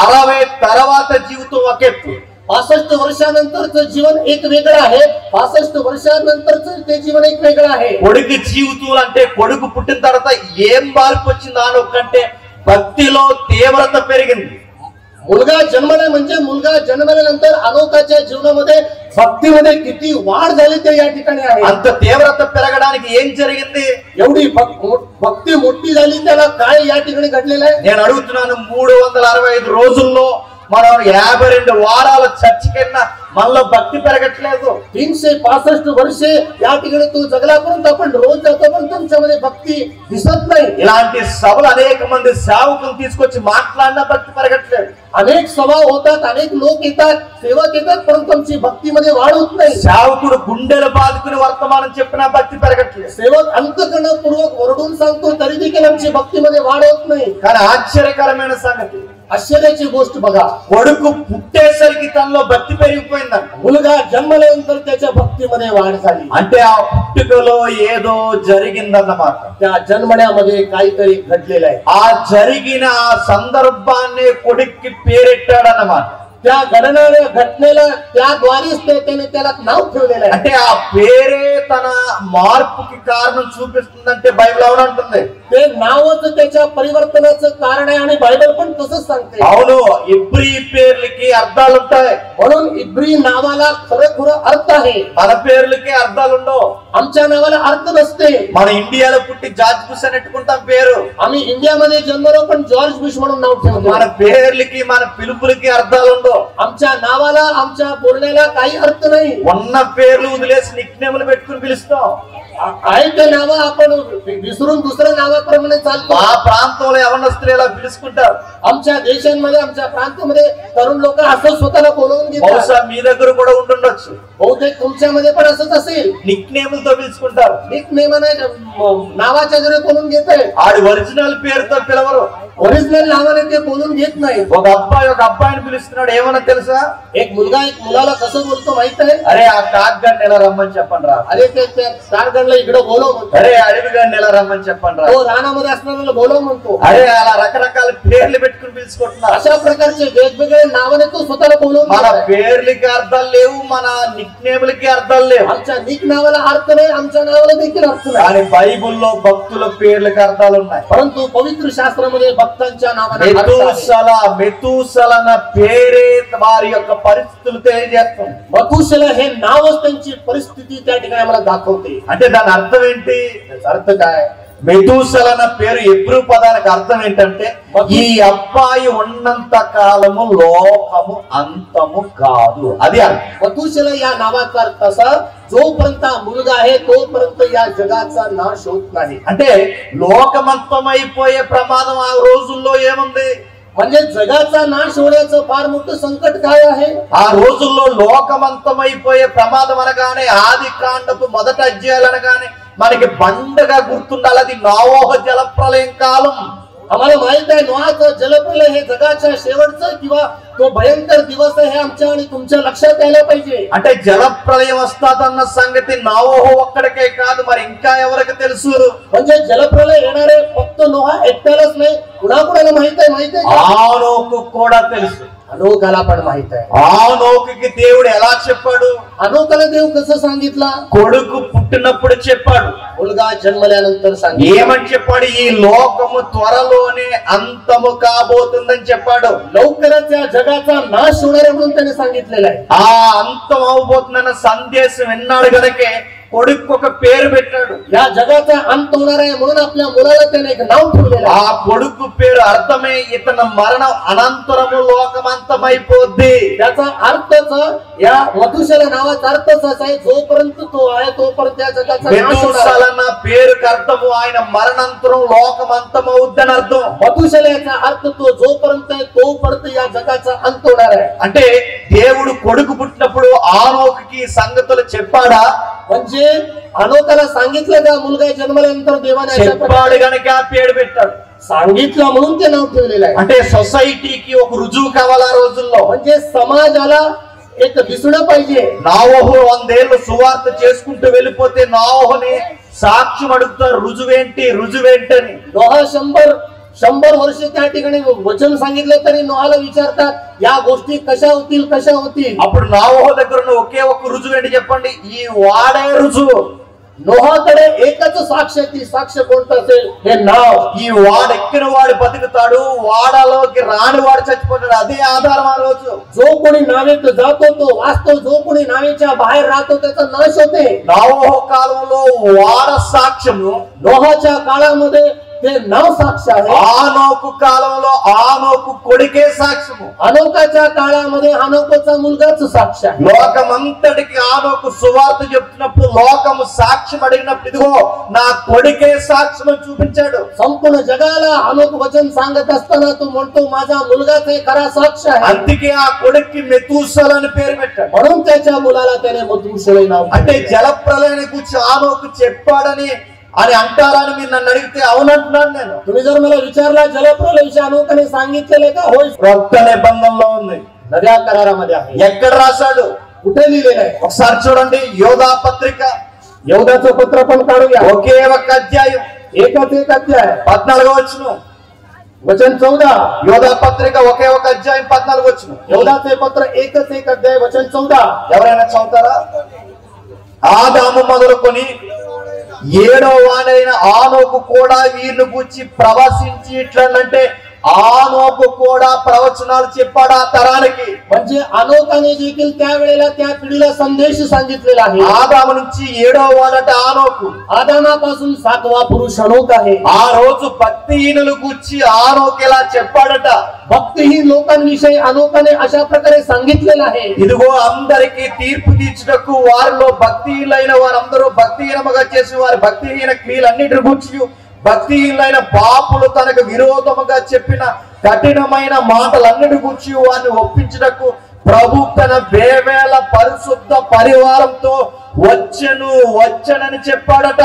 60 తర్వాత జీవితం ఒక ఎత్తు. 65 वर्षानंतरचं जीवन एक वेगळं आहे, 65 वर्षानंतरचं ते जीवन एक वेगळं आहे. కొడుకు జీవితం అంటే కొడుకు పుట్టిన తర్వాత ఏం మార్పు వచ్చింది అనొక్కంటే భక్తిలో తీవ్రత పెరిగింది. मुलगा जन्मला म्हणजे मुलगा जन्मल्यानंतर अनोखाच्या जीवनामध्ये भक्तीमध्ये किती वाढ झाली ते या ठिकाणी आहे. అంత తీవ్రత పెరగడానికి ఏం జరిగింది? एवढी भक्ती मोठी झाली त्याला काय या ठिकाणी घडलेलं आहे? నేను అడుగుతున్నాను, 365 రోజుల్లో మనం 52 వారాల చర్చికి వెళ్ళినా మనలో భక్తి పెరగట్లేదు. 365 वर्षे या ठिकाणी तू जगलापर्यंत आपण रोज जातो पण तुमच्यामध्ये भक्ती दिसत नाही. ఇలాంటి సభలు అనేక మంది సేవకులు తీసుకొచ్చి మాట్లాడినా భక్తి పెరగట్లేదు. अनेक सभा होतात, अनेक लोक येतात, सेवक येतात, परंतु आमची भक्तीमध्ये वाढ होत नाही. సేవకుడు గుండెలు బాదుకుని వర్తమానం చెప్పినా భక్తి పెరగట్లేదు. सेवक अंतःकरणपूर्वक ओरडून सांगतो तरी देखील आमची भक्तीमध्ये वाढ होत नाही. కానీ ఆశ్చర్యకరమైన సంగతి, आश्चर्याची गोष्ट बघा, కొడుకు పుట్టేసరికి తనలో భక్తి పెరిగిపోయిందంట. मुलगा जन्मल्यानंतर त्याच्या भक्तीमध्ये वाढ झाली. అంటే ఆ పుట్టుకలో ఏదో జరిగిందన్నమాట. त्या जन्मण्यामध्ये काहीतरी घडलेलं आहे. ఆ జరిగిన ఆ సందర్భాన్ని కొడుక్కి పేరెట్టాడన్నమాట. त्या घटनेला त्याद्वारेच त्याने त्याला नाव ठेवलेलं आहे. అంటే ఆ పేరే తన మార్పుకి కారణం చూపిస్తుందంటే బైబిల్ అవునంటుంది. ते नावच त्याच्या परिवर्तनाचं कारण आहे आणि बायबल पण तसंच सांगते. అవును, ఇబ్రీ పేర్లకి అర్థాలు ఉంటాయి. म्हणून इब्री नावाला खरं अर्थ आहे. మన పేర్లకి అర్థాలు ఉండవు. आमच्या नावाला अर्थ नसते. మన ఇండియాలో పుట్టి జార్జ్ బుష్ అని పెట్టుకుంటాం పేరు. आम्ही इंडियामध्ये जन्मलो पण जॉर्ज बुश म्हणून नाव ठेवतो. మన పేర్లకి మన పిలుపులకి అర్థాలు ఉండవు. आमच्या नावाला आमच्या बोलण्याला काही अर्थ नाही. ఉన్న పేర్లు వదిలేసి నిక్నేములు పెట్టుకుని పిలుస్తాం. आहे ते नाव आपण विसरून दुसऱ्या नावाप्रमाणे चालतो. ఆ ప్రాంతంలో యవనస్తులు ఇలా పిలుచుకుంటారు. आमच्या देशांमध्ये आमच्या प्रांतामध्ये तरुण लोक असं स्वतःला बोलवून घेतात. బహుశా మీ దగ్గర కూడా ఉండుండొచ్చు. बहुतेक तुमच्यामध्ये पण असंच असेल. నిక్నేములతో పిలుచుకుంటారు. निकनेमाने नावाच्या जरी बोलून घेत आहे, ఆడి ఒరిజినల్ పేరుతో పిలవరు. ओरिजिनल नावाने ते बोलून घेत नाही. ఒక అబ్బాయి ఒక అబ్బాయిని పిలుస్తున్నాడు, ఏమన్నా తెలుసా? एक मुलगा एक मुलाला कसं बोलतो माहित आहे? అరే ఆ కాగ్గాడిని ఎలా రమ్మని చెప్పండి రా. अरे ते तारगणला इकडे बोलव म्हणतो. అరే అడవిగాడిని ఎలా రమ్మని చెప్పండి రా. तो रानामध्ये असणाऱ्याला बोलव म्हणतो. అరే అలా రకరకాల పేర్లు పెట్టుకుని పిలుచుకుంటున్నారు. अशा प्रकारचे वेगवेगळे नावाने तो स्वतःला बोलवून మన घेतो. పేర్లకి అర్థాలు లేవు, మన నిక్నేములకి అర్థాలు లేవు. आमच्या निक नावाला अर्थ नाही, आमच्या नावाला देखील अर्थ नाही. కానీ బైబిల్లో భక్తుల పేర్లకి అర్థాలు ఉన్నాయి. परंतु पवित्र शास्त्रामध्ये भक्तांच्या नावाला अर्थ आहे. మెతూసల పేరే వారి యొక్క పరిస్థితులు తెలియజేస్తుంది. मथुसेला हे नावच त्यांची परिस्थिती त्या ठिकाणी आम्हाला दाखवते. అంటే దాని అర్థం ఏంటి? त्याचा अर्थ काय? మెతూసల అన్న పేరు ఎబ్రూ పదానికి అర్థం ఏంటంటే ఈ అబ్బాయి ఉన్నంత కాలము లోకము అంతము కాదు, అది అర్థం. मथुसेला या नावाचा अर्थ असा, जोपर्यंत मुलगा आहे तोपर्यंत या जगाचा नाश होत नाही. అంటే లోకమంతమైపోయే ప్రమాదం ఆ రోజుల్లో ఏముంది? म्हणजे जगाचा नाश होण्याचं फार मोठं संकट काय आहे? ఆ రోజుల్లో లోకమంతమైపోయే ప్రమాదం అనగానే ఆది కాండపు మొదటి అధ్యాయాలు అనగానే మనకి బండగా గుర్తుండాలి, అది నోవహు జలప్రలయం కాలం. आम्हाला माहित आहे नोआचं जलप्रलय हे जगाच्या शेवटचं किंवा तो भयंकर दिवस आहे, हे आमच्या आणि तुमच्या लक्षात यायला पाहिजे. అంటే జలప్రలయం వస్తాదన్న సంగతి నోవహు ఒక్కడికే కాదు, మరి ఇంకా ఎవరికి తెలుసు? म्हणजे जलप्रलय येणार आहे फक्त नोहा एकट्यालाच नाही, कुणाकुणाला माहित आहे? ఆనోకు కూడా తెలుసు. अनोकाला पण माहित आहे. ఆనోకుకి దేవుడు ఎలా చెప్పాడు? अनोकाला देव कसं सांगितलं? కొడుకు పుట్టినప్పుడు చెప్పాడు. मुलगा जन्मल्यानंतर सांगितलं. ఏమని చెప్పాడు? ఈ లోకము త్వరలోనే అంతము కాబోతుందని చెప్పాడు. लवकरच या जगाचा नाश होणार आहे म्हणून त्याने सांगितलेलं आहे. ఆ అంతం అవబోతుందన్న సందేశం విన్నాడు గనకే కొడుకు ఒక పేరు పెట్టాడు. या जगाचा अंत होणार आहे म्हणून आपल्या मुलाला त्याने एक नाव ठेवलेलं आहे. ఆ కొడుకు పేరు అర్థమే ఇతని మరణం అనంతరము లోకమంతమైపోద్ది. त्याचा अर्थच या मथुसेला नावाचा अर्थच असा आहे, जोपर्यंत तो आहे तोपर्यंत या जगाचा नाश होणार మెతూసల आहे. అన్న పేరుకి అర్థము ఆయన మరణాంతరం లోకమంతమవుద్దని అర్థం. मथुसेला याचा अर्थ तो जोपर्यंत आहे तोपर्यंत या जगाचा अंत होणार आहे. అంటే దేవుడు కొడుకు పుట్టినప్పుడు ఆనోకుకి సంగతులు చెప్పాడా? म्हणजे हनोकाला सांगितलं का मुलगा जन्मल्यानंतर देवाने अशा చెప్పాడు प्रकारे గనుక ఆ పేరు పెట్టాడు. सांगितलं म्हणून ते नाव ठेवलेलं आहे. అంటే సొసైటీకి ఒక రుజువు కావాలి ఆ రోజుల్లో. म्हणजे समाजाला एक दिसणं पाहिजे. నోవహు 100 ఏళ్ళు సువార్త చేసుకుంటూ వెళ్ళిపోతే నోవహుని సాక్ష్యం అడుగుతారు, రుజువేంటని. नोहा 100 वर्ष त्या ठिकाणी वचन सांगितलं तरी नोहाला विचारतात या गोष्टी कशा होतील. అప్పుడు నోవహు దగ్గర ఉన్న ఒకే ఒక్క రుజువు ఏంటి చెప్పండి? ఈ వాడే రుజువు. नोहाकडे एकच साक्ष, ती साक्ष कोणतं असेल? हे नाव. ఈ వాడెక్కిన వాడు బతుకుతాడు, వాడలోకి రాని వాడు చచ్చిపోతాడు. అదే ఆధారం ఆ రోజు. जो कोणी नावेत जातो तो वाचतो, जो कोणी नावेच्या बाहेर राहतो त्याचा नाश होते. నోవహు కాలంలో వాడ సాక్ష్యము, नोहाच्या काळामध्ये ते नाव साक्ष आहे. ఆనోకు కాలంలో ఆనోకు కొడుకే సాక్ష్యము. हनोकाच्या काळामध्ये हनोकाचा मुलगाच साक्ष आहे. లోకమంతటికి ఆనోకు సువార్త చెప్తున్నప్పుడు లోకము సాక్ష్యం అడిగినప్పుడు ఇదిగో నా కొడుకే సాక్ష్యం అని చూపించాడు. संपूर्ण जगाला हनोक वचन सांगत असताना तो म्हणतो माझा मुलगाच हे खरा साक्ष आहे. అందుకే ఆ కొడుక్కి మెతూసెల అని పేరు పెట్టాడు. म्हणून त्याच्या मुलाला त्याने मथुसेला नाव అంటే दिले. జలప్రలయాన్ని గురించి ఆనోకు చెప్పాడని అంటారని మీరు నన్ను అడిగితే అవునంటున్నాను నేను. तुम्ही जर मला विचारला जलप्रलय विषयी हनोकाने सांगितलेले का? होय, క్రొత్త నిబంధనలో ఉంది. नव्या करारामध्ये आहे. ఎక్కడ రాశాడు? कुठे लिहिलेलं आहे? ఒకసారి చూడండి, యోధా పత్రిక यहूदाचं पत्र पण काढूया. ఒకే ఒక అధ్యాయం एकच एक अध्याय 14వ వచనం. वचन 14. యోధా పత్రిక ఒకే ఒక అధ్యాయం 14వ వచనం. यहूदाचे पत्र एकच एक अध्याय वचन 14. ఎవరైనా చదువుతారా? ఆదాము మొదలుకొని 7వ వాడైన ఆనోకు కూడా వీరిని గూర్చి ప్రవచించి ఇట్లంటే ఆనోకు కూడా ప్రవచనాలు చెప్పాడు ఆ తరానికి. म्हणजे अनोकाने देखील त्यावेळेला त्या पिढीला संदेश सांगितलेला आहे. ఆదాము నుంచి 7వ వాడట ఆనోకు. आदामापासून 7वा पुरुष हनोक आहे. ఆ రోజు భక్తిహీనులు గూర్చి ఆనోకు ఇలా చెప్పాడట, भक्तिहीन लोकांविषयी अनोकाने अशा प्रकारे सांगितलेलं आहे. ఇదిగో అందరికి తీర్పు తీర్చుటకు వారిలో భక్తిహీనులైన వారందరూ భక్తిహీనముగా చేసి వారి భక్తిహీన క్రియలన్నిటి గూర్చి భక్తిహీనులైన పాపులు తనకు విరోధముగా చెప్పిన కఠినమైన మాటలన్నిటి గూర్చి వారిని ఒప్పించుటకు ప్రభు తన వేవేల పరిశుద్ధ పరివారంతో వచ్చనని చెప్పాడట.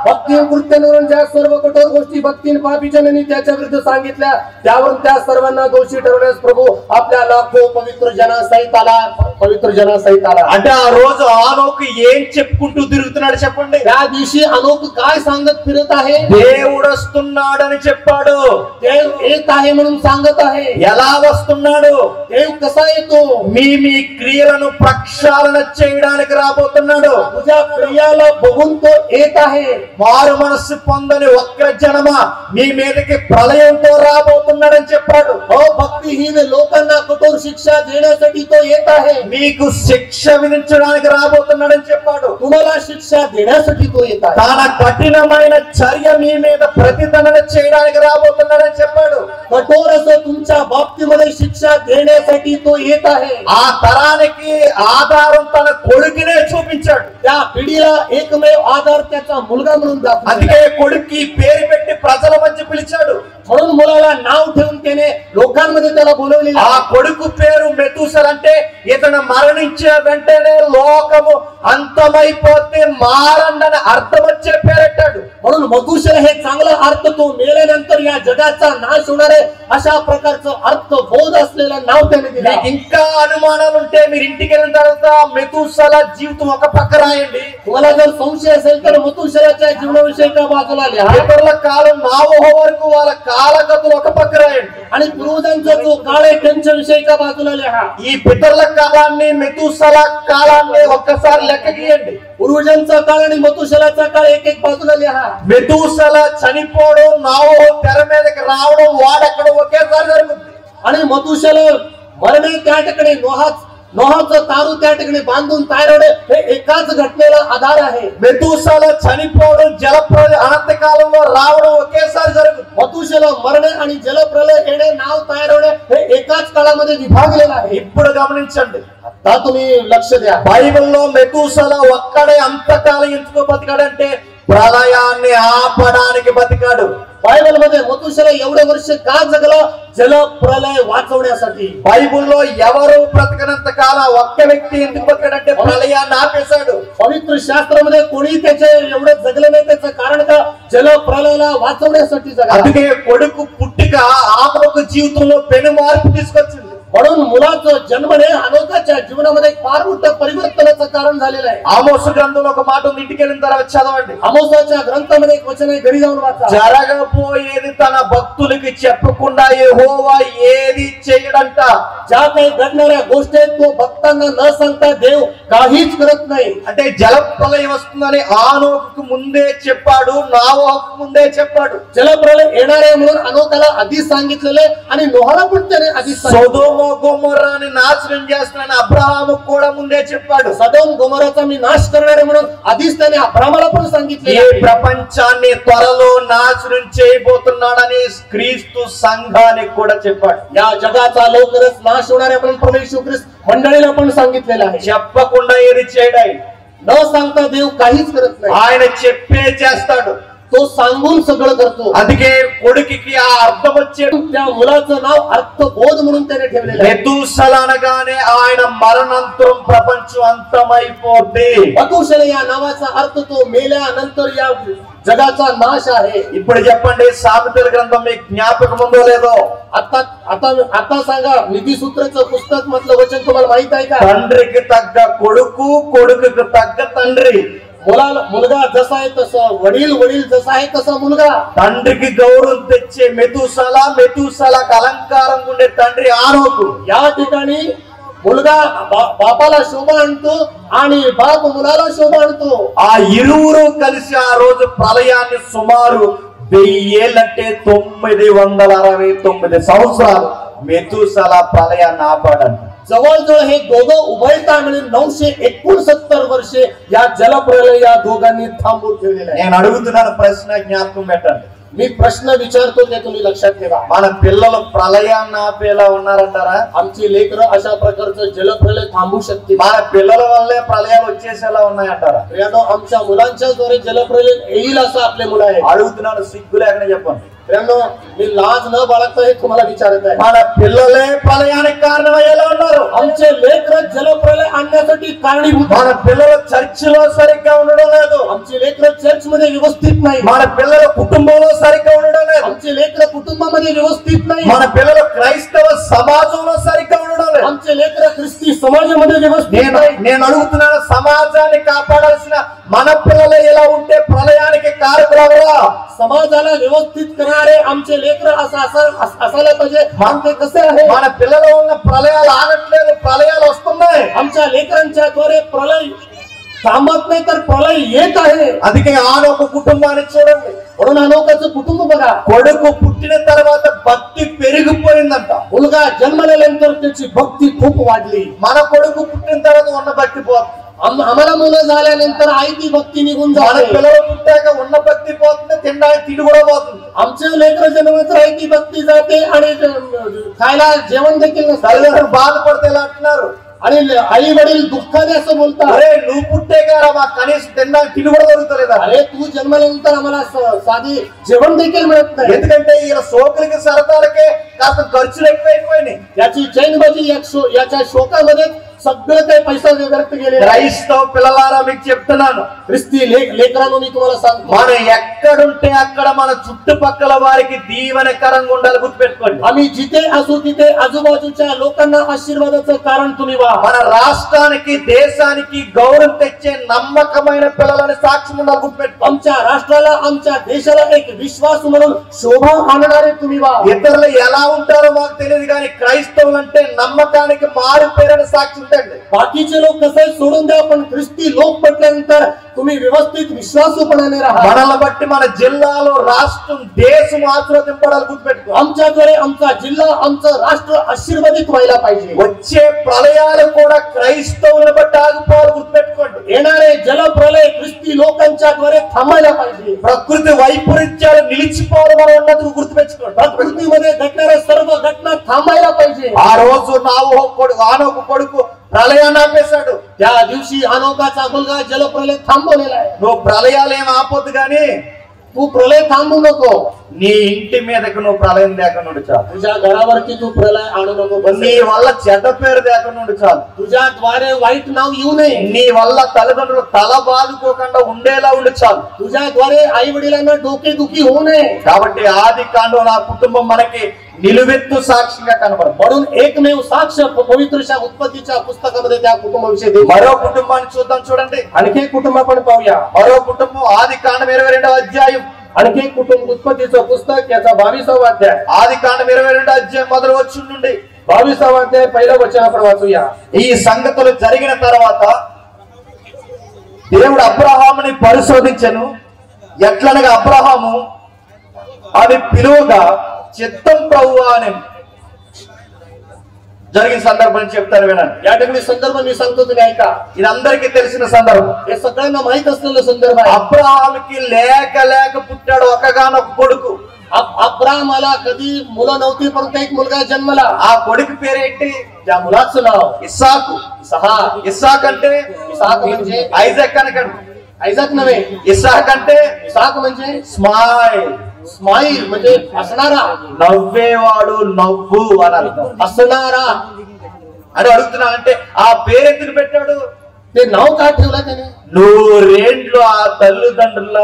भक्तीहीन कृत्यांवरून ज्या सर्व कठोर गोष्टी भक्तीहीन पापीजनांनी त्याच्या विरुद्ध सांगितल्या त्यावरून त्या सर्वांना दोषी ठरवण्यास प्रभू आपल्या लाखो पवित्र जनासहित आला. అంటే ఆ రోజు ఆనోకు ఏం చెప్పుకుంటూ తిరుగుతున్నాడు చెప్పండి? त्या दिवशी अनोक काय सांगत फिरत आहे? దేవుడు వస్తున్నాడని చెప్పాడు. देव येत आहे म्हणून सांगत आहे. ఎలా వస్తున్నాడు? देव कसा येतो? మీ క్రియలను ప్రక్షాళన చేయడానికి రాబోతున్నాడు. तुझ्या क्रियाला बघून तो येत आहे. మారు మనస్సు పొందని వక్ర జనమా మీ మీదకి ప్రళయంతో రాబోతున్నాడని చెప్పాడు. भक्तिहीन लोकांना कठोर शिक्षा देण्यासाठी तो येत आहे. మీకు శిక్ష విధించడానికి రాబోతున్నాడని చెప్పాడు. तुम्हाला शिक्षा देण्यासाठी तो येत आहे. తన కఠినమైన చర్య మీ మీద ప్రతిదండన చేయడానికి రాబోతున్నాడని చెప్పాడు. कठोर असं तुमच्या बाबतीमध्ये शिक्षा देण्यासाठी तो येत आहे. ఆ తరానికి ఆధారం తన కొడుకునే చూపించాడు. त्या पिढीला एकमेव आधार त्याचा मुलगा म्हणून दाखवला. అందుకే కొడుక్కి పేరు పెట్టి ప్రజల మధ్య పిలిచాడు. म्हणून मुलाला नाव ठेवून त्याने लोकांमध्ये त्याला बोलवलेलं. ఆ కొడుకు పేరు మెతూసెల. అంటే ఇతను మరణించిన వెంటనే లోకము అంతమైపోతే మారండని అర్థం వచ్చే పేరెట్టాడు. म्हणून मथुसेल हे चांगला अर्थ, तो मेल्यानंतर या जगाचा नाश होणार आहे अशा प्रकारचं अर्थ बोध असलेलं नाव त्याने दिलं. మీకు ఇంకా అనుమానాలు ఉంటే మీరు ఇంటికి వెళ్ళిన తర్వాత మెతూసెల జీవితం ఒక పక్క రాయండి. तुम्हाला जर संशय असेल तर मथुसेलाच्या जीवनाविषयी एका बाजूला लिहा. పితరుల కాలం నోవహు వరకు వాళ్ళ కాలగతులు ఒక పక్క రాయండి. आणि पूर्वजांचा जो काळ आहे त्यांच्या विषयी एका बाजूला लिहा. ఈ పితరుల కాలాన్ని మెతూసెల కాలాన్ని ఒక్కసారి లెక్క గీయండి. पूर्वजांचा काळ आणि मथुसेलाचा काळ एक एक बाजूला लिहा. మెతూసెల చనిపోవడం, నోవహు తెర మీదకి రావడం, వాడెక్కడ ఒకేసారి జరుగుతుంది. आणि मथुसेल मरणे त्या ठिकाणी नोहाचं तारू त्या ठिकाणी बांधून तायरवणे हे एकाच घटनेला आधार आहे. మెతూసెల చనిపోవడం, జలప్రలయ అనంత కాలంలో రావడం ఒకేసారి జరుగుతుంది. मथुसेल मरणे आणि जलप्रलय येणे, नाव तायरवणे हे एकाच काळामध्ये विभागलेलं आहे. ఇప్పుడు గమనించండి, आता तुम्ही लक्ष द्या. బైబిల్లో మెతూసెల ఒక్కడే అంతకాలం ఎందుకు బతికాడంటే ప్రళయాన్ని ఆపడానికి बतिकाడు. बायबलमध्ये मथुसेला एवढे वर्ष का जगला? जल प्रलय वाचवण्यासाठी. బైబిల్లో ఎవరు బ్రతకనంత కాలం ఒక్క వ్యక్తి ఎందుకు బతికాడంటే ప్రళయాన్ని ఆపేశాడు. पवित्र शास्त्रामध्ये कोणी त्याचे एवढे जगले नाही, त्याचं कारण का? जल प्रलयाला वाचवण्यासाठी जगला. అందుకే కొడుకు పుట్టిక ఆత్మకు జీవితంలో పెను మార్పు తీసుకొచ్చింది. म्हणून मुलाचं जन्मने अनोखाच्या जीवनामध्ये फार मोठं परिवर्तनाचं कारण झालेलं आहे. ఆమోసు గ్రంథంలో ఒక మాట ఉంది, ఇంటికి వెళ్ళిన తర్వాత చదవండి. आमोसाच्या ग्रंथामध्ये एक वचन आहे, घरी जाऊन वाचा. జరగబోయేది తన భక్తులకి చెప్పకుండా యెహోవా ఏది చేయడంట. ज्या काही घडणाऱ्या गोष्टी आहेत तो भक्तांना न सांगता देव काहीच करत नाही. అంటే జలప్రలయం వస్తుందని ఆనోకుకు ముందే చెప్పాడు, నావోహుకు ముందే చెప్పాడు. जलप्रलय येणार आहे म्हणून अनोकाला आधीच सांगितलेले आणि नोहाला पण त्याने आधीच सांगितले. సొదొమ గొమొర్రాని నాశనం చేస్తానని అబ్రహాముకు కూడా ముందే చెప్పాడు. सदोम गोमोराचा मी नाश करणार आहे म्हणून आधीच त्याने अब्रामाला पण सांगितले. ఈ ప్రపంచాన్ని త్వరలో నాశనం చేయబోతున్నాడని క్రీస్తు సంఘానికి కూడా చెప్పాడు. या जगाचा लवकरच नाश होणार आहे म्हणून प्रभू येशू ख्रिस्त मंडळीला पण सांगितलेलं आहे. చెప్పకుండా ఏది చేయడాయి, न सांगता देव काहीच करत नाही. ఆయన చెప్పే చేస్తాడు. तो सांगून सगळं करतो. అందుకే కొడుకుకి ఆ అర్థం వచ్చే त्या मुलाचं नाव अर्थबोध म्हणून त्याने ठेवलेलं आहे. మెతూసల అనగానే ఆయన మరణాంతరం ప్రపంచం అంతమైపోద్ది. मथुसेला या नावाचा अर्थ तो मेल्यानंतर या जगाचा नाश आहे. ఇప్పుడు చెప్పండి, సామెతల గ్రంథం మీకు జ్ఞాపకం ఉందో లేదో? आता आता आता सांगा, नीतिसूत्राचं पुस्तक मधलं वचन तुम्हाला माहित आहे का? తండ్రికి తగ్గ కొడుకు, కొడుకుకు తగ్గ తండ్రి. मुलगा जसा आहे तसं वडील, वडील जसा आहे तसा मुलगा. తండ్రికి గౌరవం తెచ్చే మెతూసల, మెతూసలకు అలంకారం ఉండే తండ్రి ఆనోకు. या ठिकाणी मुलगा बापाला शोभा आणतो आणि बाप मुलाला शोभा आणतो. ఆ ఇరువురు కలిసి ఆ రోజు ప్రళయాన్ని సుమారు 1000 ఏళ్ళంటే 969 సంవత్సరాలు మెతూసల ప్రళయాన్ని ఆపాడంట. जवळजवळ हे दोघं उभयता मिळून 969 वर्षे या जलप्रलय या दोघांनी थांबून ठेवलेलं आहे. నేను అడుగుతున్నాను, ప్రశ్న జ్ఞాపకం పెట్టండి. मी प्रश्न विचारतो ते तुम्ही लक्षात ठेवा. మన పిల్లలు ప్రళయాన్ని ఆపేలా ఉన్నారంటారా? आमची लेकरं अशा प्रकारचं जलप्रलय थांबू शकते. మన పిల్లల వల్లే ప్రళయాలు వచ్చేసేలా ఉన్నాయంటారా? प्रियानो, आमच्या मुलांच्या द्वारे जलप्रलय येईल असं आपले मुलं आहे. అడుగుతున్నాను, సిగ్గు లేకుండా చెప్పండి. प्रियानो, मी लाज न बाळगता हे तुम्हाला विचारत आहे. మన పిల్లలే ప్రళయానికి కారణమయ్యేలా ఉన్నారు. आमचे लेकरं जलप्रलय आणण्यासाठी कारणीभूत మన आहेत. పిల్లలు చర్చిలో సరిగ్గా ఉండడం లేదు. आमचे लेकरं चर्च मध्ये व्यवस्थित नाही. మన పిల్లలు కుటుంబంలో సరిగ్గా ఉండడం లేదు. आमचे लेकरं कुटुंबामध्ये व्यवस्थित नाही. మన పిల్లలు క్రైస్తవ సమాజంలో సరిగ్గా ఉండడం లేదు. आमचे लेकरं ख्रिस्ती समाजामध्ये व्यवस्थित నేను नाही. నేను అడుగుతున్నాను, సమాజాన్ని కాపాడాల్సిన మన పిల్లలు ఎలా ఉంటే ప్రళయానికి కారకులవరా? समाजाला व्यवस्थित करणारे आमचे लेकरं असायला पाहिजे. आमचे कसे आहे? మన పిల్లల వల్ల ప్రళయాలు ఆగట్లేదు, ప్రళయాలు వస్తున్నాయి. आमच्या लेकरांच्या द्वारे प्रलय थांबत नाही तर प्रलय येत आहे. అందుకే ఆనొక కుటుంబాన్ని చూడండి. म्हणून अनोखाचं कुटुंब बघा. కొడుకు పుట్టిన తర్వాత భక్తి పెరిగిపోయిందంట. मुलगा जन्मल्यानंतर त्याची भक्ती खूप वाढली. మన కొడుకు పుట్టిన తర్వాత ఉన్న భక్తి పోతుంది. आम्हाला मुलं झाल्यानंतर आई ती भक्ती निघून మన जाते. పిల్లలు పుట్టాక ఉన్న భక్తి పోతుంది, తినడానికి తిండి కూడా పోతుంది. आमचे लेकर जन्मल्यानंतर आई ती भक्ती जाते आणि खायला जेवण देखील नसतं. తల్లిదండ్రులు బాధపడితే ఎలా అంటున్నారు? आणि आई वडील दुःखाने असं बोलतात, అరే నువ్వు పుట్టాక మాకు కనీసం తినడానికి తిండి కూడా దొరుకుతలేదా? अरे तू जन्मल्यानंतर आम्हाला साधी जेवण देखील मिळत नाही. ఎందుకంటే ఇలా సోకులకి సరదాలకే కాస్త ఖర్చులు ఎక్కువైపోయినాయి. याची चैनबाजी याच्या शोकामध्ये सगळं काही पैसा व्यर्थ गेलेला आहे. క్రైస్తవ పిల్లలారా మీకు చెప్తున్నాను, ख्रिस्ती लेकरांनो मी तुम्हाला सांगतो, మనం ఎక్కడుంటే అక్కడ మన చుట్టుపక్కల వారికి దీవెనకరంగా ఉండాలి. గుర్తుపెట్టుకోండి, आम्ही जिथे असू तिथे आजूबाजूच्या लोकांना आशीर्वादाचं कारण तुम्ही व्हा. మన రాష్ట్రానికి దేశానికి గౌరవం తెచ్చే నమ్మకమైన పిల్లలని సాక్ష్యం ఉండాలి. గుర్తుపెట్టుకోండి, आमच्या राष्ट्राला आमच्या देशाला एक विश्वास म्हणून शोभा आणणारे तुम्ही व्हा. ఇతరులు ఎలా ఉంటారో మాకు తెలియదు కానీ క్రైస్తవులు అంటే నమ్మకానికి మారు పేరని సాక్షి ఉందండి. बाकीचे लोक कसे सोडून द्या, पण ख्रिस्ती लोक पटल्यानंतर तुम्ही व्यवस्थित विश्वासूपणाने राहा. మనల్ని బట్టి మన జిల్లాలో రాష్ట్రం దేశం ఆశీర్వదింపడాలి. గుర్తుపెట్టుకో, आमच्याद्वारे आमचा जिल्हा आमचं राष्ट्र आशीर्वादित व्हायला पाहिजे. వచ్చే ప్రళయాలు కూడా క్రైస్తవులను బట్టి ఆగిపోవాలి. గుర్తుపెట్టుకోండి, येणारे जलप्रलय ख्रिस्ती लोकांच्या द्वारे थांबायला पाहिजे. ప్రకృతి వైపరీత్యాలు నిలిచిపోవాలి. మనం ఉన్నందుకు గుర్తుపెట్టుకోండి, प्रकृतीमध्ये घडणाऱ्या सर्व घटना थांबायला पाहिजे. ఆ రోజు ఆనోకు కొడుకు ప్రళయాన్ని ఆపేశాడు. त्या दिवशी अनोखाचा मुलगा जलप्रलय थांबवलेला आहे. నువ్వు ప్రళయాలు ఏం ఆపొద్దు కానీ तू प्रलय थांबू नको. నీ ఇంటి మీదకు నువ్వు ప్రళయం లేకుండా చాలు. तुझ्या घरावरती तू प्रलय आणू नको. నీ వల్ల చెడ్డ పేరు లేకుండా చాలు. तुझ्याद्वारे वाईट नाव येऊ नये. నీ వల్ల తల్లిదండ్రులు తల బాదుకోకుండా ఉండేలా ఉండి చాలు. तुझ्याद्वारे आई वडिलांना डोके दुखी होऊ नये. కాబట్టి ఆది కాండంలో ఆ కుటుంబం మనకి నిలువెత్తు సాక్షిగా కనబడుతుంది. म्हणून एकमेव साक्ष पवित्रच्या उत्पत्तीच्या पुस्तकामध्ये त्या कुटुंबाविषयी देऊ. మరో కుటుంబాన్ని చూద్దాం చూడండి. आणखी एक कुटुंब आपण पाहूया. మరో కుటుంబం ఆది కాండం 22వ అధ్యాయం. आणखी एक कुटुंब उत्पत्तीचं पुस्तक याचा 22वा अध्याय. ఆది కాండం 22వ అధ్యాయం మొదటి వచనం నుండి 22वा अध्याय पहिलं वचन आपण वाचूया. ఈ సంగతులు జరిగిన తర్వాత దేవుడు అబ్రహాముని పరిశోధించెను. ఎట్లనగా అబ్రహాము అని పిలువగా చిత్తం ప్రభువా అని జరిగిన సందర్భం చెప్తారు వినండి. या ठिकाणी संदर्भ मी सांगतो, तुम्ही ऐका. ఇది అందరికీ తెలిసిన సందర్భం. हे सगळ्यांना माहित असलेलं संदर्भ आहे. అబ్రహాముకి లేక లేక పుట్టాడు ఒకగానొక కొడుకు. अब्राहमाला कधी मुलं नव्हती, परंतु एक मुलगा जन्मला. ఆ కొడుకు పేరేంటి? त्या मुलाचं नाव ఇస్సాకు. ఇస్సాక్ అంటే इसाक म्हणजे ఐజాక్ అనకండి. ऐजाक नव्हे. ఇస్సాక్ అంటే इसाक म्हणजे స్మైల్. स्माईल म्हणजे हसणारा, నవ్వేవాడు, నవ్వు అని అర్థం. हसणारा అని అడుగుతున్నా. అంటే ఆ పేరు ఎందుకు పెట్టాడు? ते नाव का ठेवलं त्याने? 100 ఆ తల్లిదండ్రుల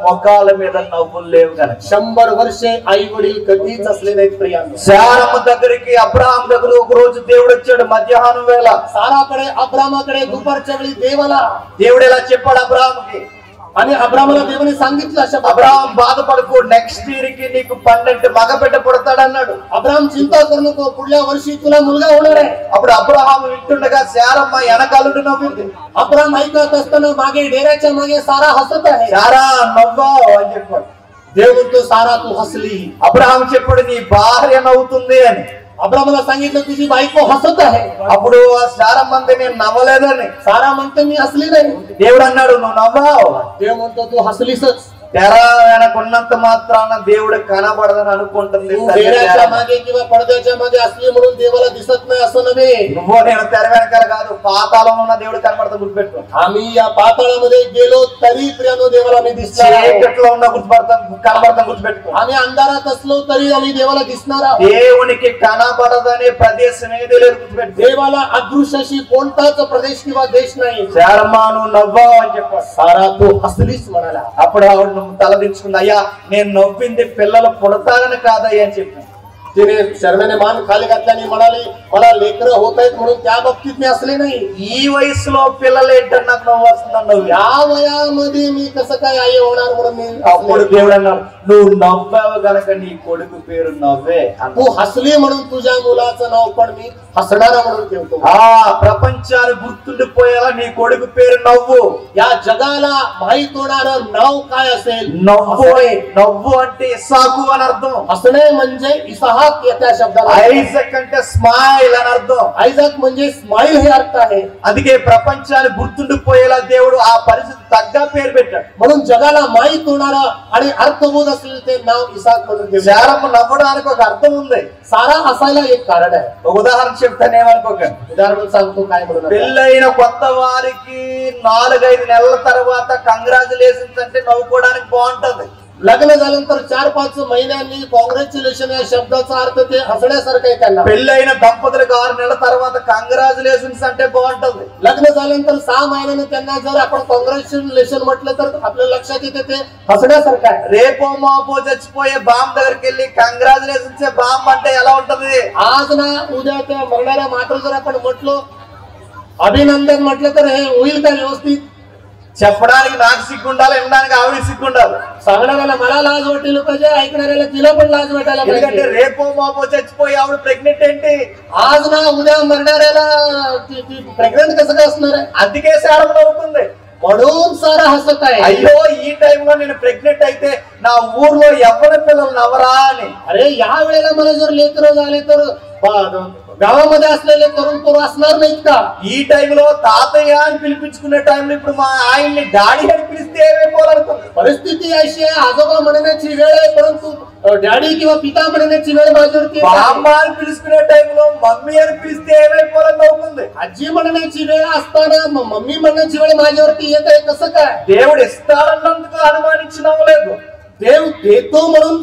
ముఖాల మీద నవ్వులు లేవు కనుక. 100 वर्षे आई वडील कधीच असले नाहीत प्रियांनो. శారమ్మ దగ్గరికి అబ్రహాం దగ్గర ఒక రోజు దేవుడు వచ్చాడు మధ్యాహ్నం వేళ. साराकडे अब्रामाकडे दुपारच्या वेळी देव आला. దేవుడు ఇలా చెప్పాడు అబ్రహాంకి. आणि अब्रामाला देवाने सांगितलं अशा అబ్రహాం బాధపడకు, నెక్స్ట్ ఇయర్ కి నీకు 12 మగబిడ్డ పుడతాడు అన్నాడు. अब्राम चिंता करू नको, पुढल्या वर्षी तुला मुलगा होणार आहे. అప్పుడు అబ్రహాం వింటుండగా శారమ్మ వెనకాలుండి నవ్వింది. अब्राम ऐकत असताना मागे डेऱ्याच्या मागे सारा हसत आहे. శారా నవ్వావు అని చెప్పాడు. देव म्हणतो सारा तू हसली. అబ్రహాం చెప్పాడు నీ భార్య నవ్వుతుంది అని. अब्रामाला सांगितलं तुझी बायको हसत आहे. అప్పుడు శారమ్మ అంది నేను నవ్వలేదని. सारा म्हणते मी हसली नाही. దేవుడు అన్నాడు నువ్వు నవ్వావు. देव म्हणतो तू हसलीसच. తెర వెనకున్నంత మాత్రాన దేవుడు కనబడదని అనుకుంటుంది. तू डेऱ्याच्या मागे किंवा पडद्याच्या मागे असली म्हणून देवाला दिसत नाही असं नव्हे. నువ్వు నేను తెర వెనకాల కాదు, పాతాళంలో ఉన్న దేవుడు కనబడతా గుర్తుపెట్టుకో. आम्ही या पाताळामध्ये गेलो तरी प्रियानो देवाला मी दिसणार आहे. చీకట్లో ఉన్న కనబడతా గుర్తుపెట్టుకో. आम्ही अंधारात असलो तरी आम्ही देवाला दिसणार आहोत. దేవునికి కనబడదనే ప్రదేశం ఏది లేదు గుర్తుపెట్టుకో. देवाला अदृश्यशी कोणताच प्रदेश किंवा देश नाही. శారమ్మ నువ్వు నవ్వావు అని చెప్పాడు. सारा तू हसलीच म्हणाला. అప్పుడు ఆవిడ తలదించుకుంది. అయ్యా నేను నవ్వింది పిల్లలు పుడతారని కాదయ్యా అని చెప్పి. तिने शर्मेने मान खाली घातल्याने म्हणाली मला लेकरं होत आहेत म्हणून त्या बाबतीत मी असले नाही. ఈ వయసులో పిల్లలు ఏంటని నాకు నవ్వు వస్తుందని నవ్వు. या वयामध्ये मी कसं काय आई होणार म्हणून मी అప్పుడు దేవుడు అన్నాడు నువ్వు నవ్వావు గనక నీ కొడుకు పేరు నవ్వే. तू हसली म्हणून तुझ्या मुलाचं नाव पण मी हसणारा म्हणून ठेवतो. ఆ ప్రపంచాన్ని గుర్తుండిపోయేలా నీ కొడుకు పేరు నవ్వు. या जगाला माहित होणारं नाव काय असेल? నవ్వు. నవ్వు అంటే ఇస్సాకు అని అర్థం. हसणे म्हणजे इसाहाक या त्या शब्दाला. ఐజాక్ అంటే స్మైల్ అని అర్థం. आयझॅक म्हणजे स्माईल हे अर्थ आहे. అందుకే ప్రపంచాన్ని గుర్తుండిపోయేలా దేవుడు ఆ పరిస్థితి తగ్గ పేరు పెట్టాడు. म्हणून जगाला माहित होणारं आणि अर्थबोध असलेलं ते नाव इसाक म्हणून ठेवलं. శారమ్మ నవ్వడానికి ఒక అర్థం ఉంది. सारा हसायला एक कारण आहे. ఒక ఉదాహరణ చెప్తాను ఏమనుకోకండి. उदाहरण सांगतो काय म्हणून. పెళ్ళైన కొత్త వారికి 4-5 నెలల తర్వాత కంగ్రాచులేషన్స్ అంటే నవ్వుకోవడానికి బాగుంటది. लग्न झाल्यानंतर 4-5 महिन्यांनी कॉंग्रॅच्युलेशन या शब्दाचा अर्थ ते हसण्यासारखं आहे त्यांना. పెళ్ళైన దంపతులకు 6 నెలల తర్వాత కంగ్రాచులేషన్స్ అంటే బాగుంటది. लग्न झाल्यानंतर 6 महिन्यानं त्यांना जर आपण कॉंग्रॅच्युलेशन म्हटलं तर आपल्या लक्षात येते ते हसण्यासारखं आहे. రేపో మాపో చచ్చిపోయే బాంబ్ దగ్గరికి వెళ్ళి కంగ్రాచులేషన్స్ బాంబ్ అంటే ఎలా ఉంటది? आज ना उद्या त्या मरणाऱ्या मात्र जर आपण म्हटलो अभिनंदन म्हटलं तर हे होईल का व्यवस्थित? చెప్పడానికి నాకు సిగ్గుండాలి, వినడానికి ఆవిడ సిగ్గుండాలి. सांगणाऱ्याला मला लाज वाटेल पाहिजे, ऐकणाऱ्याला तिला पण लाज वाटायला ఎందుకంటే पाहिजे. రేపో మాపో చచ్చిపోయి ఆవిడ ప్రెగ్నెంట్ ఏంటి? आज ना उद्या मरणाऱ्याला ती प्रेग्नंट कसं काय असणार आहे? అందుకే శారమ్మ నవ్వుతుంది. म्हणून सारा हसत आहे. అయ్యో ఈ టైంలో నేను ప్రెగ్నెంట్ అయితే నా ఊర్లో యవ్వన పిల్లలు నవరా అని. अरे या वेळेला मला जर लेकरं झाले तर गावामध्ये असलेले तरुण पोरं असणार नाहीत का? ఈ టైంలో తాతయ్య అని పిలిపించుకునే టైంలో ఇప్పుడు మా ఆయన్ని డాడీ అని పిలిస్తే ఏమైపోవాలనుకుంది. परिस्थिती अशी आहे, आजोबा म्हणण्याची वेळ आहे परंतु डॅडी किंवा पिता म्हणण्याची वेळ माझ्यावरती आहे. బామ్మ అని పిలుచుకునే టైంలో మమ్మీ అని పిలిస్తే ఏమైపోవాలని నవ్వుకుంది. आजी म्हणण्याची वेळ असताना मम्मी म्हणण्याची वेळ माझ्यावरती येत आहे कसं काय? దేవుడు ఇస్తాడన్నందుకు అనుమానించి నవ్వలేదు. देव देतो म्हणून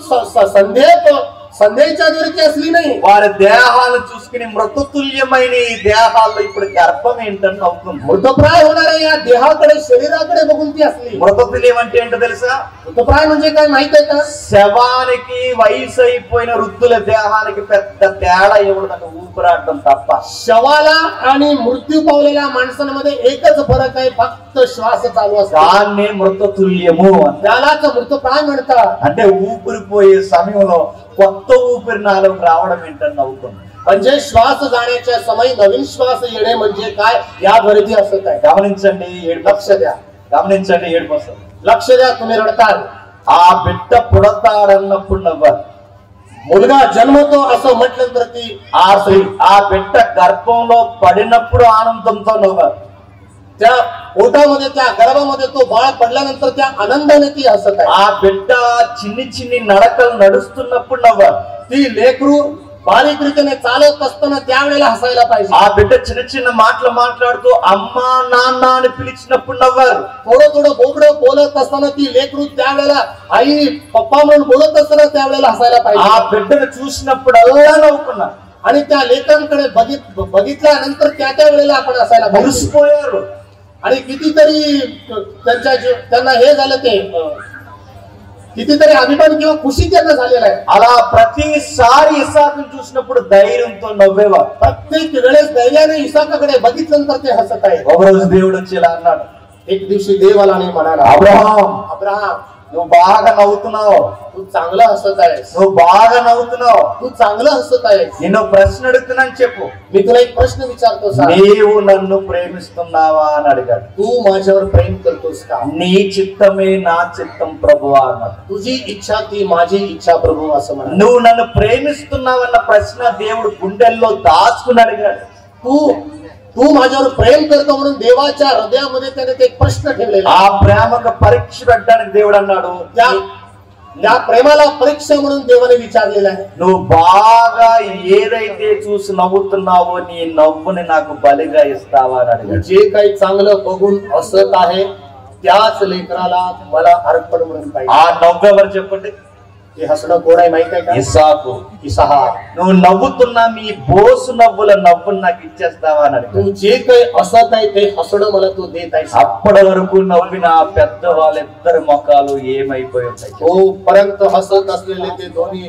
संदेहाच्या द्वारे ती असली नाही. వారి దేహాలను చూసుకుని మృతతుల్యమైన ఈ దేహాల్లో ఇప్పుడు గర్భం ఏంటని నవ్వుతుంది. मृतप्राय होणाऱ्या या देहाकडे शरीराकडे बघून ती असली. మృతతుల్యం అంటే ఏంటో తెలుసా? मृतप्राय म्हणजे काय माहित आहे का? శవానికి వయసు అయిపోయిన వృద్ధుల దేహానికి పెద్ద తేడా ఏముండదు, ఊపిరాడడం తప్ప. शवाला आणि मृत्यू पावलेल्या माणसांमध्ये एकच फरक आहे, फक्त श्वास चालू असतो. దాన్ని మృతతుల్యము అంటారు. त्यालाच मृतप्राय म्हणतात. అంటే ఊపిరిపోయే సమయంలో కొత్త ఊపిరి నాలోకి రావడం ఏంటని నవ్వుతుంది. म्हणजे श्वास जाण्याच्या समय नवीन श्वास येणे म्हणजे काय, याद्वारे ती असत आहे. గమనించండి, लक्ष द्या, గమనించండి, ఏడుపు వస్తుంది. लक्ष द्या. तुम्ही रडताल. ఆ బిడ్డ పుడతాడన్నప్పుడు నవ్వారు. मुलगा जन्मतो असं म्हटल्यानंतर ती ఆ బిడ్డ గర్భంలో పడినప్పుడు ఆనందంతో నవ్వారు. त्या पोटामध्ये त्या गर्भामध्ये तो बाळ पडल्यानंतर त्या आनंदाने ती हसत आहे. ఆ బిడ్డ చిన్ని చిన్ని నడకలు నడుస్తున్నప్పుడు నవ్వారు. ती लेकरू बारीक रीतीने चालत असताना त्यावेळेला हसायला पाहिजे. ఆ బిడ్డ చిన్న చిన్న మాటలు మాట్లాడుతూ అమ్మా నాన్న అని పిలిచినప్పుడు నవ్వారు. थोडं थोडं बोबडं बोलत असताना ती लेकरू त्यावेळेला आई पप्पा म्हणून बोलत असताना त्यावेळेला हसायला ఆ पाहिजे. బిడ్డను చూసినప్పుడల్లా నవ్వుకున్నారు. आणि त्या लेकरांकडे बघितल्यानंतर त्या वेळेला आपण हसायला पाहिजे. మురిసిపోయారు. आणि कितीतरी त्यांना हे झालं, ते कितीतरी अभिमान किंवा खुशी त्यांना झालेला आहे. అలా ప్రతిసారి ఇసాకును చూసినప్పుడు ధైర్యంతో నవ్వేవారు. प्रत्येक वेळेस धैर्याने इसाकाकडे बघितल्यानंतर ते हसत आहे. ఒకరోజు దేవుడు వచ్చి ఇలా అన్నాడు, एक दिवशी देवाला नाही म्हणाला, अब्राहम నువ్వు బాగా నవ్వుతున్నావు, तू चांगलं हसत आहेस, నువ్వు బాగా నవ్వుతున్నావు, तू चांगलं हसत आहेस. నిన్ను ప్రశ్న అడుగుతున్నాను చెప్పు, मी तुला एक प्रश्न विचारतो, నీవు నన్ను ప్రేమిస్తున్నావా అని అడిగాడు. तू माझ्यावर प्रेम करतोस का? నీ చిత్తమే నా చిత్తం ప్రభువా అన్నాడు. तुझी इच्छा ती माझी इच्छा प्रभू असं म्हणाला. నువ్వు నన్ను ప్రేమిస్తున్నావన్న ప్రశ్న దేవుడు గుండెల్లో దాచుకుని అడిగాడు. तू माझ्यावर प्रेम करतो म्हणून देवाच्या हृदयामध्ये त्याने ते प्रश्न ठेवलेला. ఆ ప్రేమకు పరీక్ష పెట్టడానికి దేవుడు అన్నాడు, त्या प्रेमाला परीक्षा म्हणून देवाने विचारलेला आहे. నువ్వు బాగా ఏదైతే చూసి నవ్వుతున్నావో నీ నవ్వుని నాకు బలిగా ఇస్తావా అని అడిగాడు. जे काही चांगलं बघून हसत आहे त्याच लेकराला मला अर्पण म्हणून पाहिजे. ఆ నవ్వు ఎవరు చెప్పండి? हे हसणं कोण आहे माहित आहे का? ఇస్సాకు. इसाहाक. నువ్వు నవ్వుతున్న మీ బోసు నవ్వుల నవ్వుని నాకు ఇచ్చేస్తావా అని అడిగాడు. तू जे काही हसत आहे ते हसणं मला तू देत आहेस. అప్పటి వరకు నవ్విన పెద్ద వాళ్ళిద్దరి ముఖాలు ఏమైపోయి ఉంటాయి? तोपर्यंत हसत असलेले ते दोन्ही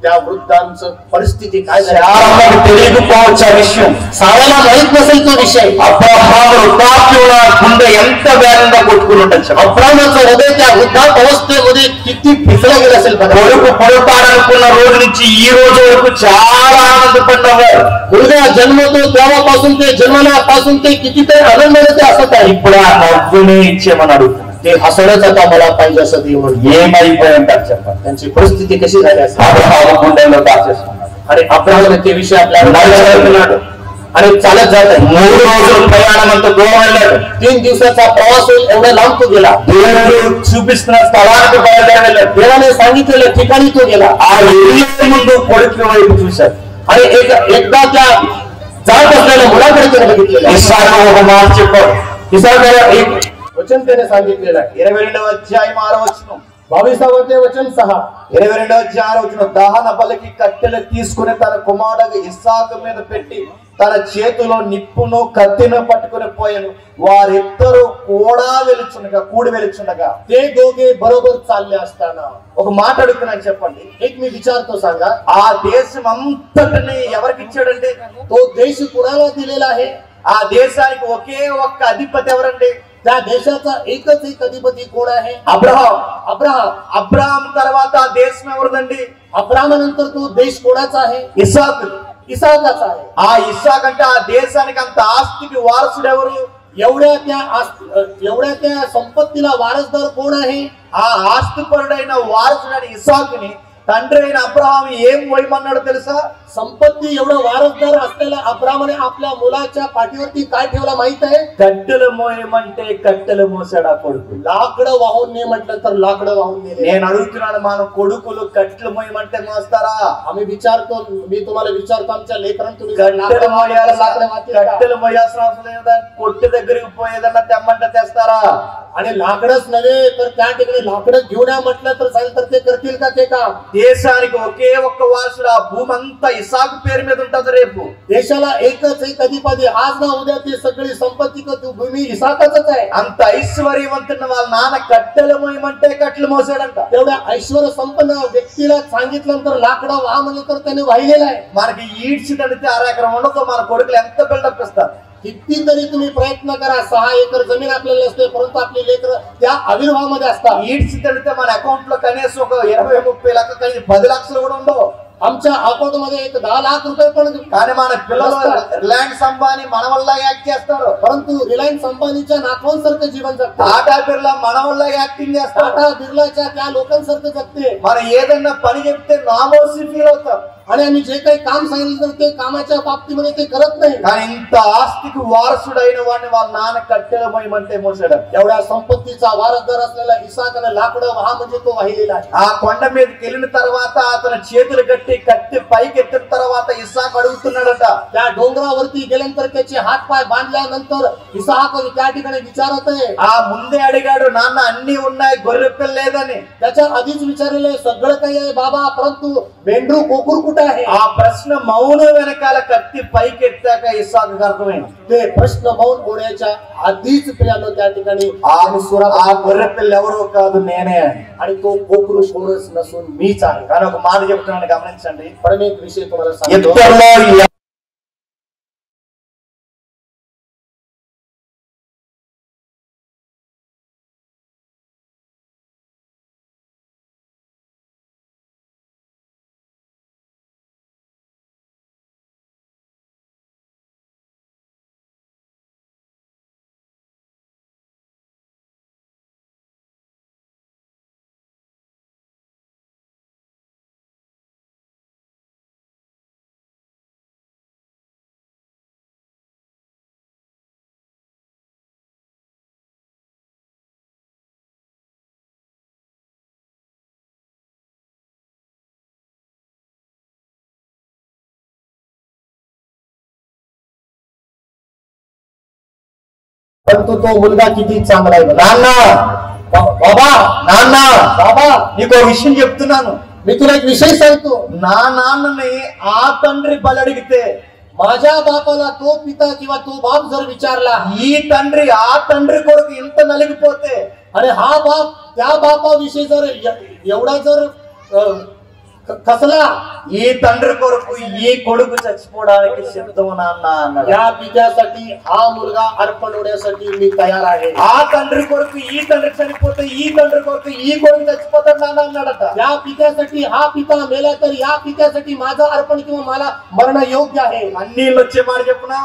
त्या वृद्धांचं परिस्थिती काय झाली? చాలా మంది తెలియకపోవచ్చు ఆ విషయం. साऱ्याला माहित नसेल तो विषय. అబ్రహాము వృద్ధాప్యంలో గుండె ఎంత వేగంగా కొట్టుకుని ఉండొచ్చు. अब्राहमाचं हृदय त्या वृद्धावस्थेमध्ये किती फिसलं गेलं असेल बघा. కొడుకు పుడతాడనుకున్న రోజు నుంచి ఈ రోజు వరకు చాలా ఆనందపడ్డవారు. मुलगा जन्मतो तेव्हापासून ते जन्मल्यापासून ते कितीतरी आनंदाने ते हसत आहे. ఇప్పుడు ఆ నవ్వుని ఇచ్చేమని అడుగుతున్నారు. ते हसणंच आता मला पाहिजे असं ते म्हणून. ఏమైపోయి ఉంటారు చెప్పండి? त्यांची परिस्थिती कशी झाली असेल. అబ్రహాము గుండెల్లో దాచేసుకున్నాడు. आणि अब्राहमाने ते विषय आपल्याला నడుస్తున్నాడు. आणि चालत जात आहे. 3 రోజుల ప్రయాణం అంత దూరం వెళ్ళాడు. 3 दिवसाचा प्रवास होईल एवढा लांब तो गेला. దేవుడు చూపిస్తున్న స్థలానికి బయలుదేరి వెళ్ళాడు. देवाने सांगितलेल्या ठिकाणी तो गेला. ఆ వెళ్ళే ముందు కొడుకు వైపు చూశాడు. आणि एकदा त्या जात असलेल्या मुलाकडे त्याने बघितलेलं. ఇస్సాకు ఒక మాట చెప్పాడు. इसाकाला एक वचन त्याने सांगितलेलं आहे. 22వ అధ్యాయం 6వ వచనం. 22వ वचन 6. 22వ అధ్యాయం 6వ వచనం. దహన బలికి కట్టెలు తీసుకుని తన కుమారుడు ఇస్సాకు మీద పెట్టి తన చేతిలో నిప్పును కత్తిను పట్టుకుని పోయాను. వారిద్దరూ కూడి వెలుచుండగా ते दोघे बरोबर चालले असताना ఒక మాట అడుగుతున్నాను చెప్పండి. एक मी विचारतो सांगा, ఆ దేశం అంతటిని ఎవరికి ఇచ్చాడండి? तो देश कुणाला दिलेला आहे? ఆ దేశానికి ఒకే ఒక్క అధిపతి ఎవరండి? त्या देशाचा एकच एक अधिपती कोण आहे? అబ్రహాం. अब्राहम తర్వాత ఆ దేశం ఎవరిదండి? अब्राहमानंतर तो देश कोणाचा आहे? ఇస్సాకు. इसाकाचा आहे. ఆ ఇస్సాకు అంటే ఆ దేశానికి అంత ఆస్తికి వారసుడు ఎవరు? एवढ्या त्या संपत्तीला वारसदार कोण आहे? ఆ ఆస్తిపరుడైన వారసుడైన ఇస్సాకుని తండ్రి అయిన అబ్రహాం ఏం వైమన్నాడు తెలుసా? संपत्ती एवढं वारसदार असलेल्या अब्रामाने आपल्या मुलाच्या पाठीवरती काय ठेवला माहित आहे? కట్టెలు మోయమంటే కట్టెలు మోసాడు ఆ కొడుకు. लाकडं वाहून ने म्हटलं तर लाकडं वाहून नेले. నేను అడుగుతున్నాను, మన కొడుకులు కట్టెలు మోయమంటే మోస్తారా? आम्ही विचारतो, मी तुम्हाला विचारतो, आमच्या लेकरांना तुम्ही కట్టెలు మోయాలి, लाकडं वाहतील का? కట్టెలు మోయాల్సిన అవసరం లేదా? కొట్టు దగ్గరికి పోయేదన్నా తెమ్మంటే తెస్తారా? आणि लाकडच नव्हे तर त्या ठिकाणी लाकडं घेऊन या म्हटलं तर चालेल, तर ते करतील का ते काम? దేశానికి ఒకే ఒక్క వారసుడు, ఆ భూమి అంతా ఇసాకు పేరు మీద ఉంటది రేపు. देशाला एकच एक अधिपती, आज ना उद्या ती सगळी संपत्ती भूमी इसाकाचच आहे. అంత ఐశ్వర్యవంతున్న వాళ్ళ నాన్న కట్టెలు మోయమంటే కట్టెలు మోసాడంట. तेवढ्या ऐश्वर्य संपन्न व्यक्तीला सांगितल्यानंतर लाकडं वाह म्हणलं तर त्याने वाहिलेलं आहे. మనకి ఈడ్చి తడితే 6 ఎకరం ఉండదు, మన కొడుకులు ఎంత బిల్డప్ ఇస్తారు. कितीतरी तुम्ही प्रयत्न करा, 6 एकर जमीन आपल्याला नसते, परंतु आपली लेकर त्या आविर्भावामध्ये असतात. ఈడ్చి తడితే మన అకౌంట్ లో కనీసం ఒక 20-30 లక్షలు, కానీ 10 లక్షలు కూడా ఉండవు. आमच्या अकाउंट मध्ये एक 10 लाख रुपये पण, కానీ మన పిల్లలు రిలయన్స్ అంబానీ మన వల్ల యాక్ట్ చేస్తారు. परंतु रिलायन्स अंबानीच्या नातवांसारखं जीवन जगतात. టాటా బిర్లా మన వల్ల యాక్టింగ్ చేస్తారు. टाटा बिर्लाच्या त्या लोकांसारखं जगते. మనం ఏదన్నా పని చెప్తే నామోసి ఫీల్ అవుతాం. आणि आम्ही जे काही काम सांगितलं तर ते कामाच्या बाबतीमध्ये ते करत नाही. కానీ ఇంత ఆస్తికి వారసుడైన వాడిని వాళ్ళ నాన్న కట్టెలు మోయమంటే మోసాడు. एवढ्या संपत्तीचा वारसदार असलेला इसाकाने लाकडं वाह म्हणजे तो वाहिलेला आहे. ఆ కొండ మీదకి వెళ్ళిన తర్వాత అతని చేతులు కట్టి పైకి ఎత్తిన తర్వాత ఇస్సాకు అడుగుతున్నాడట. त्या डोंगरावरती गेल्यानंतर त्याचे हात पाय बांधल्यानंतर इसाक त्या ठिकाणी विचारत आहे. ఆ ముందే అడిగాడు, నాన్న అన్ని ఉన్నాయి, గొర్రె పిల్ల లేదని. त्याच्या आधीच विचारलेलं सगळं काही आहे बाबा, परंतु मेंढरू कोकुर कुठे आहे? ఆ ప్రశ్న మౌనం వెనకాల కత్తి పైకి ఎత్తాక ఇస్సాకు అర్థమైంది. ते प्रश्न मौन होण्याच्या आधीच प्रियानो त्या ठिकाणी ఆ గొర్రె పిల్ల ఎవరో కాదు, నేనే అని. आणि तो कोकरू कोणच नसून मीच आहे. కానీ ఒక మాట చెప్తున్నాను, గమనించండి. पण मी एक विषय तुम्हाला सांगतो. ఇద్దరిలో परंतु तो मुलगा किती चांगला आहे. నాన్న, बाबा నాన్న, बाबा నీకు ఒక విషయం చెప్తున్నాను. मी तुला एक विषय सांगतो. నా నాన్నని ఆ తండ్రి బలి అడిగితే, माझ्या बापाला तो पिता किंवा तो बाप जर विचारला, ఈ తండ్రి ఆ తండ్రి కొరకు ఇంత నలిగిపోతే, आणि हा बाप त्या बापाविषयी जर एवढा जर कसला, ఈ తండ్రి కొరకు ఈ కొడుకు చచ్చిపోవడానికి సిద్ధం నాన్న అన్నాడు. या पित्यासाठी हा मुलगा अर्पण होण्यासाठी मी तयार आहे. ఆ తండ్రి కొరకు ఈ తండ్రి చనిపోతే, ఈ తండ్రి కొరకు ఈ కొడుకు చచ్చిపోతాడు నాన్న అన్నాడట. या पित्यासाठी हा पिता मेला तर या पित्यासाठी माझं अर्पण किंवा मला मरण योग्य आहे. అన్నీళ్ళు వచ్చే మాట చెప్పునా,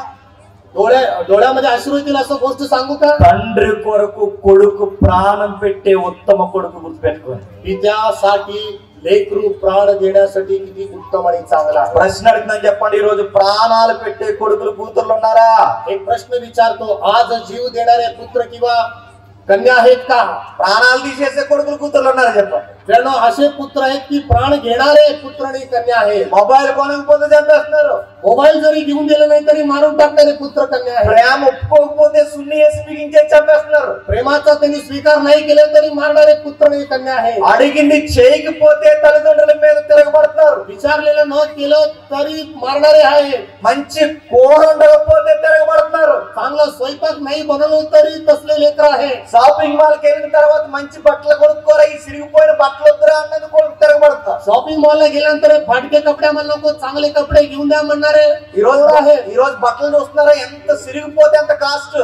डोळ्यामध्ये अश्रू येतील असं गोष्ट सांगू का? తండ్రి కొరకు కొడుకు ప్రాణం పెట్టే ఉత్తమ కొడుకు గుర్తుపెట్టుకోండి. पित्यासाठी लेकरू प्राण देण्यासाठी किती उत्तम आणि चांगला आहे. ప్రశ్న అడుగుతున్నాను, చెప్పండి, ఈ రోజు ప్రాణాలు పెట్టే కొడుకులు కూతుర్లు ఉన్నారా? एक प्रश्न विचारतो, आज जीव देणारे पुत्र किंवा कन्या आहेत का? ప్రాణాలు తీసేసే కొడుకులు కూతుర్లు ఉన్నారా చెప్పండి. जण असे पुत्र आहेत की प्राण घेणारे पुत्र आणि कन्या आहेत. మొబైల్ కొనకపోతే చంపేస్తున్నారు. मोबाईल जरी घेऊन दिले नाही तरी मारून टाकणारे पुत्र कन्या आहेत. ప్రేమ ఒప్పుకోకపోతే సున్ని వేసి బిగించే చంపేస్తున్నారు. प्रेमाचा त्यांनी स्वीकार नाही केला तरी मारणारे पुत्र आणि कन्या आहेत. అడిగింది చేయకపోతే తల్లిదండ్రుల మీద తిరగబడతారు. विचारलेलं न केलं तरी मारणारे आहेत. మంచి కూర ఉండకపోతే తిరగబడుతున్నారు. चांगला स्वयंपाक नाही बनवलं तरी तसले लेकर आहेत. షాపింగ్ మాల్ కి వెళ్ళిన తర్వాత మంచి బట్టలు కొనుక్కోరా, ఈ సిరిగిపోయిన బట్టలు వద్దురా అన్నది కూడా తిరగబడతారు. शॉपिंग मॉल ला गेल्यानंतर फाटके कपडे म्हणलं नको, चांगले कपडे घेऊन द्या म्हणणारे ఈ రోజు బట్టలు చూస్తున్నారా, ఎంత సిరిగిపోతే అంత కాస్ట్.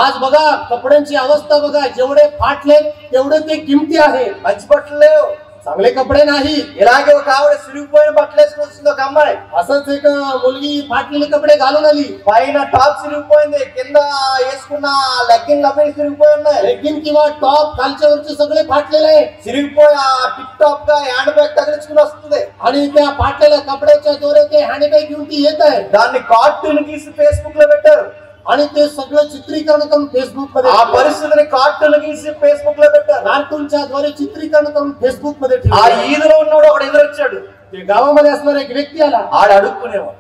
आज बघा कपड्यांची अवस्था बघा, जेवढे फाटले तेवढे ते किमती आहे. మంచి బట్టలు లేవు. चांगले कपडे नाही. ఇలాగే ఒక ఆవిడ సిరిగిపోయిన బట్టలు వేసుకుని వస్తుంది ఒక అమ్మాయి. असंच एक मुलगी फाटलेले कपडे घालून आली. పైన టాప్ సిరిగిపోయింది, కింద వేసుకున్న లెగ్గిన్లు అవి సిరిగిపోయి ఉన్నాయి. लेगिन किंवा टॉप खालच्या वरचे सगळे फाटलेले आहे. సిరిగిపోయి ఆ టిప్ టాప్ గా హ్యాండ్ బ్యాగ్ తగిలించుకుని వస్తుంది. आणि त्या फाटलेल्या कपड्याच्या दोरे ते हँडबॅग घेऊन ती येत आहे. దాన్ని కార్టూన్ గీసి ఫేస్బుక్ లో పెట్టారు. आणि ते सगळं चित्रीकरण करून फेसबुक मध्ये ఆ పరిస్థితిని కార్టూన్ గీసి ఫేస్బుక్ లో పెట్టారు. कार्टूनच्या द्वारे चित्रीकरण करून फेसबुक मध्ये ఆ ठेवले. ఈదులో ఉన్నోడు ఒకడు ఎదురొచ్చాడు. ते गावामध्ये असणारा एक व्यक्ती आला. ఆడు అడుక్కునేవాడు.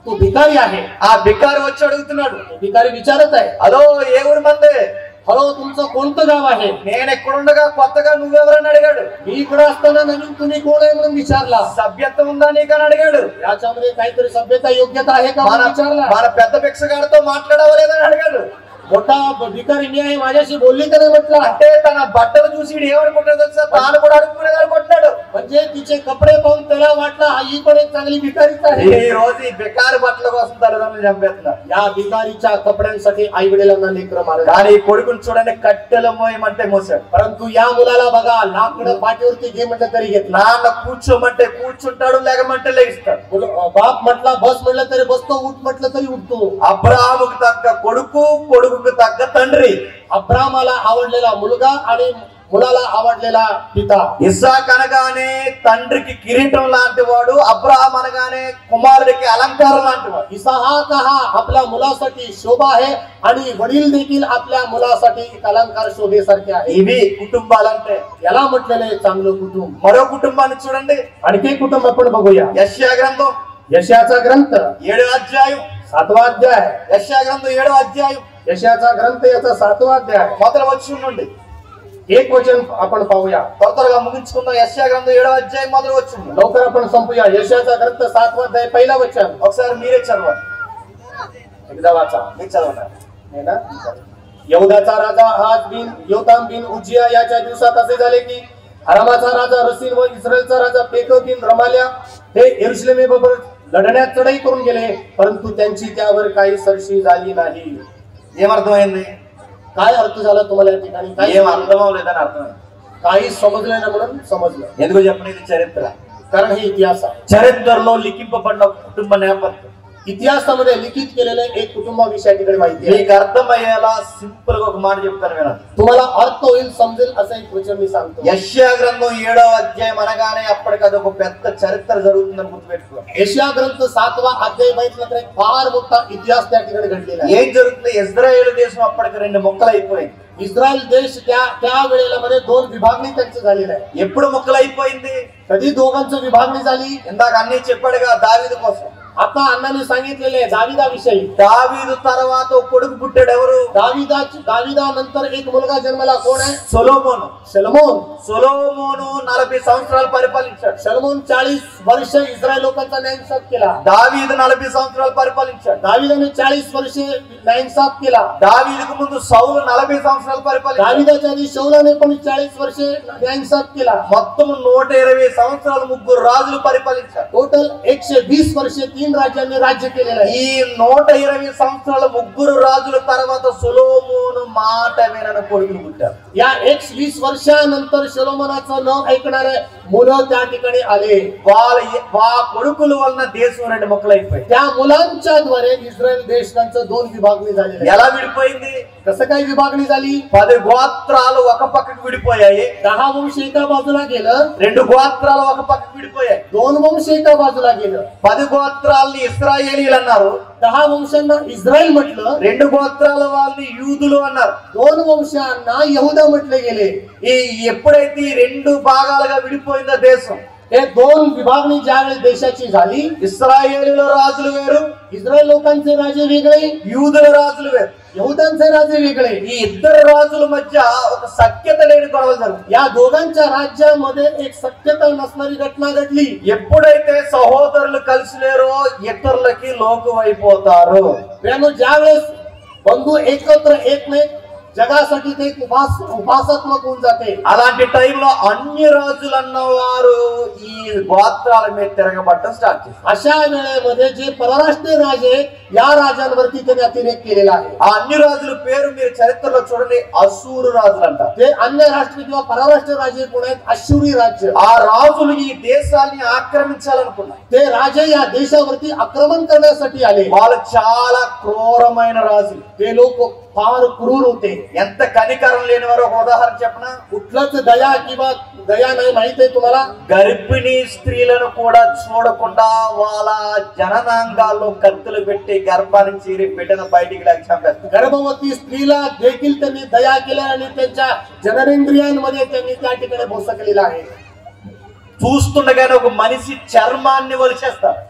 तो भिकारी आहे. ఆ బికారి వచ్చి అడుగుతున్నాడు, तो भिकारी विचारत आहे, హలో ఏ ఊరు మంది? हॅलो तुमचं कोणतं गाव आहे? నేను ఎక్కడుండగా కొత్తగా నువ్వెవరని అడిగాడు. मी इकडे असताना नवीन तुम्ही कोण आहे म्हणून विचारला. సభ్యత్వం ఉందా నీకని అడిగాడు. याच्यामध्ये काहीतरी सभ्यता योग्यता आहे का म्हणून विचारला. మన పెద్ద భిక్షగాడితో మాట్లాడవా లేదని అడిగాడు. मोठा भिकारी मी आहे माझ्याशी बोलली का नाही म्हटलं. అంటే తన బట్టలు చూసి ఏమనుకుంటాడు తెలుసా, తాను కూడా అడుక్కునేది అనుకుంటున్నాడు. म्हणजे तिचे कपडे पाहून त्याला वाटलं ही पण एक चांगली भिकारीच आहे. ఈ రోజు ఈ బికారి బట్టల కోసం తల్లిదండ్రులు చంపేస్తున్నారు. या भिकारीच्या कपड्यांसाठी आई वडिलांना लेकरं मारत. కానీ ఈ కొడుకుని చూడండి, కట్టెల మోయమంటే మోసాడు. परंतु या मुलाला बघा लाकडं पाठीवरती घे म्हटलं तरी घेतला. నాన్న కూర్చోమంటే కూర్చుంటాడు, లేకమంటే లేస్తాడు. बाप म्हटला बस म्हटलं तरी बसतो, उठ म्हटलं तरी उठतो. అబ్రాహాముకు తగ్గ కొడుకు, కొడుకుకు తగ్గ తండ్రి. अब्रामाला आवडलेला मुलगा आणि मुलाला आवडलेला पिता. ఇస్సాకు అనగానే తండ్రికి కిరీటం లాంటి వాడు, అబ్రాహాం అనగానే కుమారుడికి అలంకారం లాంటి వాడు. इसाहाक हा आपल्या मुलासाठी शोभा आहे आणि वडील देखील आपल्या मुलासाठी एक अलंकार शोभेसारखे आहे. ఇవి కుటుంబాలంటే. याला म्हटलेलं आहे चांगलं कुटुंब. మరో కుటుంబాన్ని చూడండి, आणखी एक कुटुंब आपण बघूया. యెషయా గ్రంథం यशाचा ग्रंथ 7వ అధ్యాయం. 7वा अध्याय. యెషయా గ్రంథం 7వ అధ్యాయం यशाचा ग्रंथ याचा 7वा अध्याय. మొదటి వచనం నుండి एक वचन आपण पाहूया. త్వరగా ముగించుకుందాం. యెషయా గ్రంథం 7వ అధ్యాయం మొదటి వచనం. लवकर आपण संपूया. यशाचा ग्रंथ 7वा अध्याय पहिला वचन. ఒకసారి మీరే చదవండి. एकदा वाचा. మీరు చదవండి. है ना. यहूदाचा राजा आहाज बिन योताम बिन उज्जिया याच्या दिवसात असे झाले की अरामाचा राजा रसीन व इस्रायलचा राजा पेकह बिन रमाल्या हे यरूशलेमेबरोबर लढण्यात चढाई करून गेले, परंतु त्यांची त्यावर काही सरशी झाली नाही. ఏమర్థమైంది? काय अर्थ झाला तुम्हाला या ठिकाणी? ఏం అర్థం అవ్వలేదని అర్థమైంది. काही समजलं ना म्हणून समजलं. ఎందుకు చెప్పండి, ఇది చరిత్ర. कारण हे इतिहास आहे. చరిత్రలో లిఖింపబడిన కుటుంబ నేపథ్యం. इतिहासामध्ये लिखित केलेलं एक कुटुंबाविषयी ठिकाणी माहिती आहे. మీకు అర్థమయ్యేలా సింపుల్ గా ఒక మాట చెప్తాను వినండి. तुम्हाला अर्थ होईल समजेल असं एक वचन मी सांगतो. యెషయా గ్రంథం 7వ అధ్యాయం అనగానే అప్పటికి అది ఒక పెద్ద చరిత్ర జరుగుతుందని గుర్తుపెట్టుకోండి. यशाया ग्रंथ 7वा अध्याय बघितलं तर एक फार मोठा इतिहास त्या ठिकाणी घडलेला आहे. ఏం జరుగుతుంది? ఇజ్రాయేల్ దేశం అప్పటికి 2 ముక్కలైపోయింది. इस्रायल देश त्या वेळेला मध्ये 2 विभागणी त्यांची झालेली आहे. ఎప్పుడు ముక్కలైపోయింది? कधी दोघांची विभागणी झाली? ఇందాక అన్ని చెప్పాడుగా దావీదు కోసం. आता अण्णांनी सांगितलेले दाविदाविषयी. దావీదు తర్వాత ఒక కొడుకు పుట్టాడు. ఎవరు? दाविदानंतर एक मुलगा जन्मला. कोण आहे? సొలొమోను. सलमोन. సొలొమోను 40 సంవత్సరాలు పరిపాలించాడు. सलमोन 40 वर्ष इस्रायल लोकांचा न्यायसाफ केला. దావీదు 40 సంవత్సరాలు పరిపాలించాడు. दाविदाने 40 वर्ष न्यायसाफ केला. దావీదుకు ముందు సౌలు 40 సంవత్సరాలు పరిపాలించాడు. दाविदाच्या आधी शौलाने पण 40 वर्ष न्यायसाफ केला. మొత్తం 120 సంవత్సరాలు 3 రాజులు పరిపాలించారు. टोटल 120 वर्ष 3 राज्यांनी राज्य केलेलं आहे. ఈ 120 సంవత్సరాల 3 రాజుల తర్వాత సొలొమోను మాట వినని కొడుకులు పుట్టారు. या 120 वर्षानंतर शलोमोनाचं न ऐकणारे मुलं त्या ठिकाणी आले. వా కొడుకుల వలన దేశం 2 ముక్కలైపోయింది. त्या मुलांच्या द्वारे इस्रायल देशांचं 2 विभागणी झालेली आहे. ఎలా విడిపోయింది? कसं काय विभागणी झाली? 10 గోత్రాలు ఒక పక్కకు విడిపోయాయి. 10 वंश एका बाजूला गेलं. 2 గోత్రాలు ఒక పక్కకు విడిపోయాయి. 2 वंश एका बाजूला गेलं. 10 గోత్రాలని ఇశ్రాయేలీలు అన్నారు. 10 वंशांना इस्रायल म्हटलं. 2 గోత్రాల వాళ్ళని యూదులు అన్నారు. 2 वंशांना यहुदा म्हटले गेले. ఎప్పుడైతే ఈ 2 భాగాలుగా విడిపోయిందో దేశం, हे 2 विभागणी ज्यावेळी देशाची झाली, ఇశ్రాయేలీల రాజులు వేరు, इस्रायल लोकांचे राजे वेगळे, యూదుల రాజులు వేరు. यहुदांचे राजे वेगळे. ఈ ఇద్దరు రాజుల మధ్య ఒక సఖ్యత లేని గొడవలు జరుగుతాయి. या दोघांच्या राज्यामध्ये एक सत्यता नसणारी घटना घडली. ఎప్పుడైతే సహోదరులు కలిసి లేరో ఇతరులకి లోకు అయిపోతారు. ज्यावेळेस बंधू एकत्र येत नाही जगासाठी ते एक उपासत्मक होऊन जाते. అలాంటి టైంలో అన్ని రాజులు అన్నవారు ఈ గోత్రాల మీద తిరగబడటం స్టార్ట్ చేశారు. अशा वेळेमध्ये जे परराष्ट्रीय राजे या राजांवरती त्यांनी अतिरेक केलेला आहे. ఆ అన్ని రాజుల పేరు మీరు చరిత్రలో చూడండి, అశూరు రాజులు అంటారు. ते अन्य राष्ट्र किंवा परराष्ट्रीय राजे कोण आहेत? अश्शूरी राज्य. ఆ రాజులు ఈ దేశాన్ని ఆక్రమించాలనుకున్నారు. ते राजे या देशावरती आक्रमण करण्यासाठी आले. వాళ్ళు చాలా క్రూరమైన రాజులు. ते लोक फार क्रूर होते. ఎంత కనికరం లేని వారు ఒక ఉదాహరణ చెప్పనా? कुठलंच दया किंवा दया नाही माहित आहे तुम्हाला? గర్భిణీ స్త్రీలను కూడా చూడకుండా వాళ్ళ జననాంగాల్లో కత్తులు పెట్టి గర్భాన్ని చీరి బిడ్డను బయటికి లాగి చంపేస్తారు. गर्भवती स्त्रीला देखील त्यांनी दया केल्या आणि त्यांच्या जननेंद्रियांमध्ये त्यांनी त्या ठिकाणी भोसकलेला आहे. చూస్తుండగానే ఒక మనిషి చర్మాన్ని వలిచేస్తారు.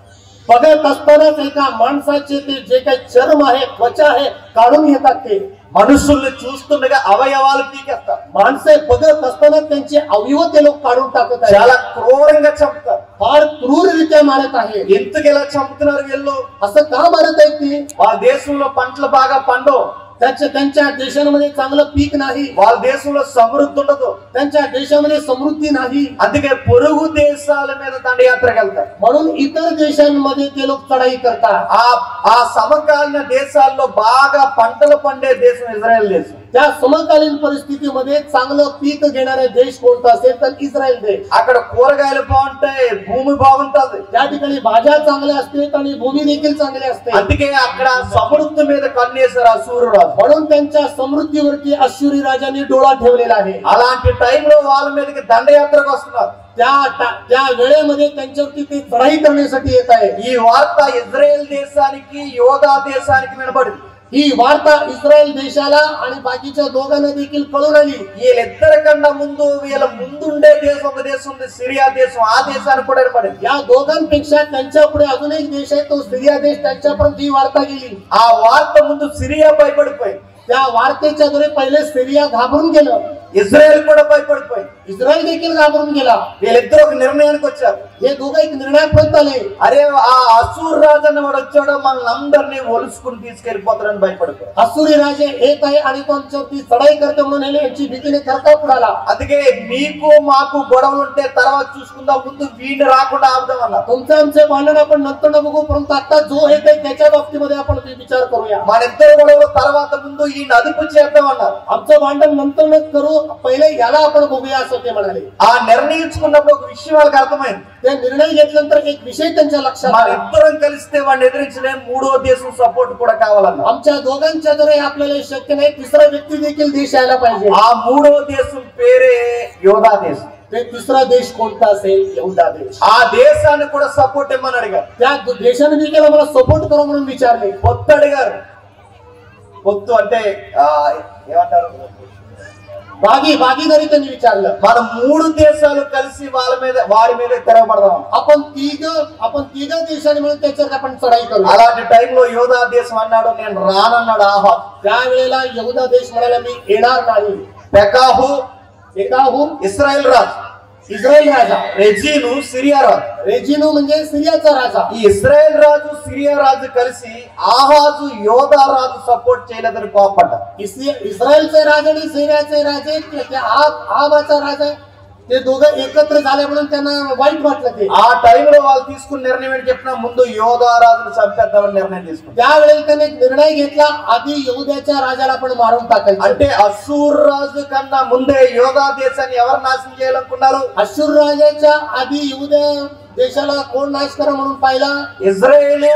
बघत असतानाच एका माणसाचे ते जे काही चर्म आहे, त्वचा आहे, काढून घेतात. ते మనుషుల్ని చూస్తుండగా అవయవాలు పీకేస్తారు. माणसे बघत असताना त्यांचे अवयव ते लोक काढून टाकत आहेत. చాలా క్రూరంగా చంపుతారు. फार क्रूररित्या मारत आहेत. ఎందుకు ఇలా చంపుతున్నారు వీళ్ళు? असं का मारत आहेत ती? వాళ్ళ దేశంలో పంటలు బాగా పండవు, त्यांच्या देशांमध्ये चांगलं पीक नाही, వాళ్ళ దేశంలో సమృద్ధి ఉండదు. त्यांच्या देशामध्ये समृद्धी नाही. అందుకే పొరుగు దేశాల మీద దండయాత్రకు వెళ్తారు. म्हणून इतर देशांमध्ये ते लोक चढाई करतात. ఆ సమకాలీన దేశాల్లో బాగా పంటలు పండే దేశం ఇజ్రాయెల్ దేశం. त्या समकालीन परिस्थितीमध्ये चांगलं पीक घेणारे देश कोणता असेल तर इस्रायल देश. అక్కడ కూరగాయలు బాగుంటాయి, భూమి బాగుంటది. त्या ठिकाणी भाज्या चांगल्या असतात आणि भूमी देखील चांगली असते. అందుకే అక్కడ సమృద్ధి మీద కన్నేశారు అశూరు రాజు. म्हणून त्यांच्या समृद्धीवरती अश्शूरी राजांनी डोळा ठेवलेला आहे. అలాంటి టైంలో వాళ్ళ మీదకి దండయాత్రకు వస్తున్నారు. त्या वेळेमध्ये त्यांच्यावरती ते चढाई करण्यासाठी येत आहे. ఈ వార్త ఇజ్రాయెల్ దేశానికి యోధా దేశానికి వినబడింది. ही वार्ता इस्रायल देशाला आणि बाकीच्या दोघांना देखील कळून आली. వీళ్ళిద్దరికన్నా ముందు వీళ్ళ ముందుండే దేశం ఒక దేశం ఉంది, సిరియా దేశం. ఆ దేశానికి కూడా వినబడింది. या दोघांपेक्षा त्यांच्या पुढे अजून एक देश आहे, तो सिरिया देश. त्यांच्यापर्यंत ही वार्ता गेली. ఆ వార్త ముందు సిరియా భయపడిపోయింది, त्या वार्तेच्या द्वारे पहिले सिरिया घाबरून गेलं, ఇజ్రాయెల్ కూడా భయపడిపోయింది. इस्रायल देखील घाबरून गेला. వీళ్ళిద్దరు ఒక నిర్ణయానికి వచ్చారు. हे दोघं एक निर्णयापर्यंत आले. అరే ఆ అసూర్ రాజు అన్నవాడు వచ్చాడో మనల్ని అందరినీ ఒలుసుకుని తీసుకెళ్లిపోతాడని భయపడిపోయారు. अश्शूरी राजे येत आहे आणि तो आमच्यावरती चढाई करते म्हणून यांची भीतीने करता पुढाला. అందుకే మీకు మాకు గొడవలు ఉంటే తర్వాత చూసుకుందాం, ముందు వీడిని రాకుండా ఆపుదాం అన్నారు. तुमचे आमचे भांडण आपण नंतर न बघू, परंतु आता जो येत आहे त्याच्या बाबतीमध्ये आपण विचार करूया. మన ఇద్దరు గొడవలు తర్వాత ముందు ఈ అదుపు చేద్దాం అన్నారు. आमचं भांडण नंतर न करू, पहिले याला आपण बघूया असं ते म्हणाले. ఆ నిర్ణయించుకున్నప్పుడు ఒక విషయం వాళ్ళకి అర్థమైంది. ते निर्णय घेतल्यानंतर एक विषय त्यांच्या लक्षात మన आला. ఇద్దరం కలిస్తే వాడిని ఎదిరించలేం, మూడో దేశం సపోర్ట్ కూడా కావాలన్నారు. आमच्या दोघांच्या जरी आपल्याला शक्य नाही, तिसरा व्यक्ती देखील देश यायला पाहिजे. ఆ మూడో దేశం పేరే యోధా దేశం. ते तिसरा देश कोणता असेल? यहुदा देश. ఆ దేశాన్ని కూడా సపోర్ట్ ఇమ్మని అడిగారు. त्या देशाने देखील आम्हाला सपोर्ट करू म्हणून विचारले. పొత్తు అడిగారు. పొత్తు అంటే ఏమంటారు, भागीदारी त्यांनी विचारलं. మన మూడు దేశాలు కలిసి వారి మీద తెరవబడదాం. आपण तिघ देशाने मिळून त्याच्यावर आपण चढाई करू. అలాంటి టైంలో యోధా దేశం అన్నాడు, నేను రానన్నాడు ఆహాబ్. त्यावेळेला यहुदा देश म्हणाला मी येणार नाही. పెకాహు एकाहू ఇస్రాయేల్ రాజు, इस्रायल राजा, రెజీను సిరియా రాజు. रेजिनो म्हणजे सिरियाचा राजा. ఈ ఇస్రాయేల్ రాజు సిరియా రాజు కలిసి ఆహాజు యోధా రాజు సపోర్ట్ చేయలేదని కోపడ్డా. इस्रायलचे राजा आणि सिरियाचे राजे, आहाबाचा राजा, ते दोघं एकत्र झाले म्हणून त्यांना वाईट वाटलं. ते ఆ టైంలో వాళ్ళు తీసుకున్న నిర్ణయం ఏంటి చెప్పినా, ముందు యోధా రాజును చంపేద్దామని నిర్ణయం తీసుకున్నారు. त्यावेळेला त्याने एक निर्णय घेतला, आधी यहुद्याच्या राजाला आपण मारून टाकायचं. అంటే అశూర్ రాజు కన్నా ముందే యోధా దేశాన్ని ఎవరు నాశనం చేయాలనుకున్నారు? अश्शूर राजाच्या आधी यहुद्या देशाला कोण नाश करा म्हणून पाहिला? ఇజ్రాయేలు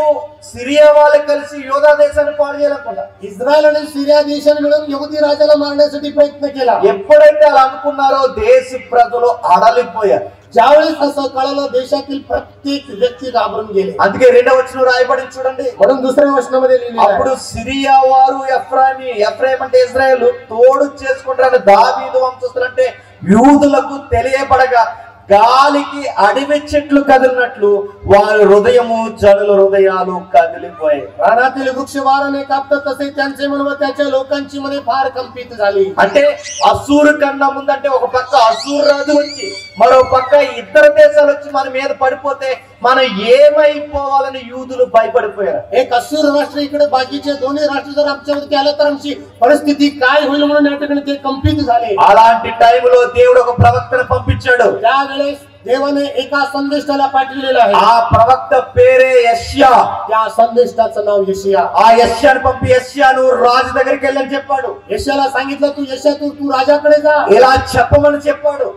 సిరియా వాళ్ళు కలిసి యోధా దేశాన్ని పాడు చేయాలనుకున్నారు. इस्रायल आणि सिरिया देशाने मिळून यहुदी राजाला मारण्यासाठी प्रयत्न केला. ఎప్పుడైతే అలా అనుకున్నారో దేశ ప్రజలు అడలిపోయారు. ज्यावेळेस असं कळलं, देशातील प्रत्येक व्यक्ती घाबरून गेले. అందుకే 2వ వచనం రాయబడి చూడండి. म्हणून दुसऱ्या वचनामध्ये लिहिलेलं आहे, అప్పుడు సిరియా వారు ఎఫ్రాయిం అంటే ఇజ్రాయేల్ తోడు చేసుకుంటారని దావీదు వంశస్థులు అంటే యూదులకు తెలియబడగా గాలికి అడవి చెట్లు కదిలినట్లు వారి హృదయము జనుల హృదయాలు కదిలిపోయాయి. रानातील वृक्ष वाराने कापतात तसे त्यांचे मन व त्याच्या लोकांची मने फार कंपित झाली. అంటే అసూరు కన్నా ముందంటే ఒక పక్క అసూరు రాజు వచ్చి మరో పక్క ఇతర దేశాలు వచ్చి మన మీద పడిపోతే మనం ఏమైపోవాలని యూదులు భయపడిపోయారు. एक असूर राष्ट्र इकडे बाकीचे दोन्ही राष्ट्र जर आमच्यावरती आले तर आमची परिस्थिती काय होईल म्हणून या ठिकाणी ते कंपित झाले. అలాంటి టైంలో దేవుడు ఒక ప్రవక్తను పంపించాడు. त्यावेळेस देवाने एका संदेष्टाला पाठविलेलं आहे. ఆ ప్రవక్త పేరే యెషయా. त्या संदेष्टाचं नाव यెషయా. ఆ యెషయాను పంపి యెషయా నువ్వు రాజు దగ్గరికి వెళ్ళని చెప్పాడు. यెషయాला सांगितलं तू यెషయా तू राजाकडे जा, ఇలా చెప్పమని చెప్పాడు.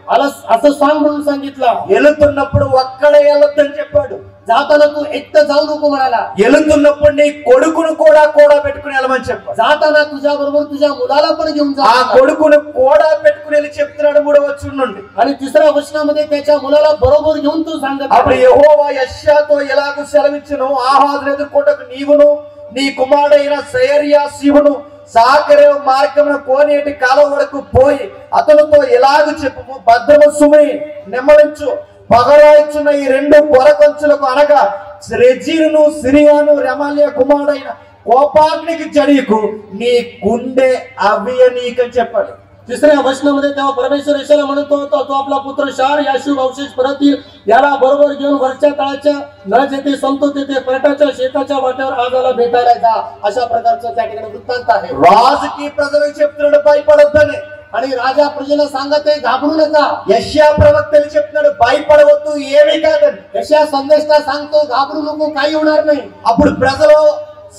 असं सांग म्हणून सांगितलं. వెళుతున్నప్పుడు ఒక్కడే వెళ్ళొద్దని చెప్పాడు. जाताना तू एकटं जाऊ नको म्हणाला. వెళుతున్నప్పుడు నీ కొడుకును కూడా పెట్టుకుని వెళ్ళమని చెప్పాడు. जाताना तुझ्या बरोबर तुझ्या मुलाला पण घेऊन जा. ఆ కొడుకును కూడా పెట్టుకుని వెళ్ళి చెప్తున్నాడు 3వ వచనం నుండి. आणि 3ऱ्या वचनामध्ये त्याच्या मुलाला बरोबर घेऊन तू सांगत. అప్పుడు యెహోవా యెషయాతో ఎలాగూ సెలవిచ్చును, ఆహాజును ఎదుర్కొంటకు నీవును నీ కుమారుడైన సెయర్యాషీవును సాకరేవు మార్గమున కోనేటి కాలువ వరకు పోయి అతనితో ఎలాగూ చెప్పుము, భద్రము సుమి నెమ్మలించు, పగలాయిచున్న ఈ 2 పొరకంచులకు అనగా రెజీనును సిరియాను రెమల్యా కుమారుడైన కోపాగ్నికి జడియకు నీ గుండె అవియనీకని చెప్పాడు. 3ऱ्या वचनामध्ये तेव्हा परमेश्वर यशाला म्हणतो तो आपला पुत्र शार याशूब अवशेष परत येईल, याला बरोबर घेऊन वरच्या तळाच्या न जेथे संपतो तेथे पर्यटाच्या शेताच्या वाट्यावर आजाला भेटायला जा. अशा प्रकारचं त्या ठिकाणी वृत्तांत आहे. రాజుకి ప్రజలకు చెప్తున్నాడు భయపడొద్దని. आणि राजा प्रजेला सांगत आहे घाबरू नका. యెషయా ప్రవక్తలు చెప్తున్నాడు భయపడవద్దు, ఏమీ కాదని. यशया संदेशला सांगतो घाबरू नको, काही होणार नाही. అప్పుడు ప్రజలు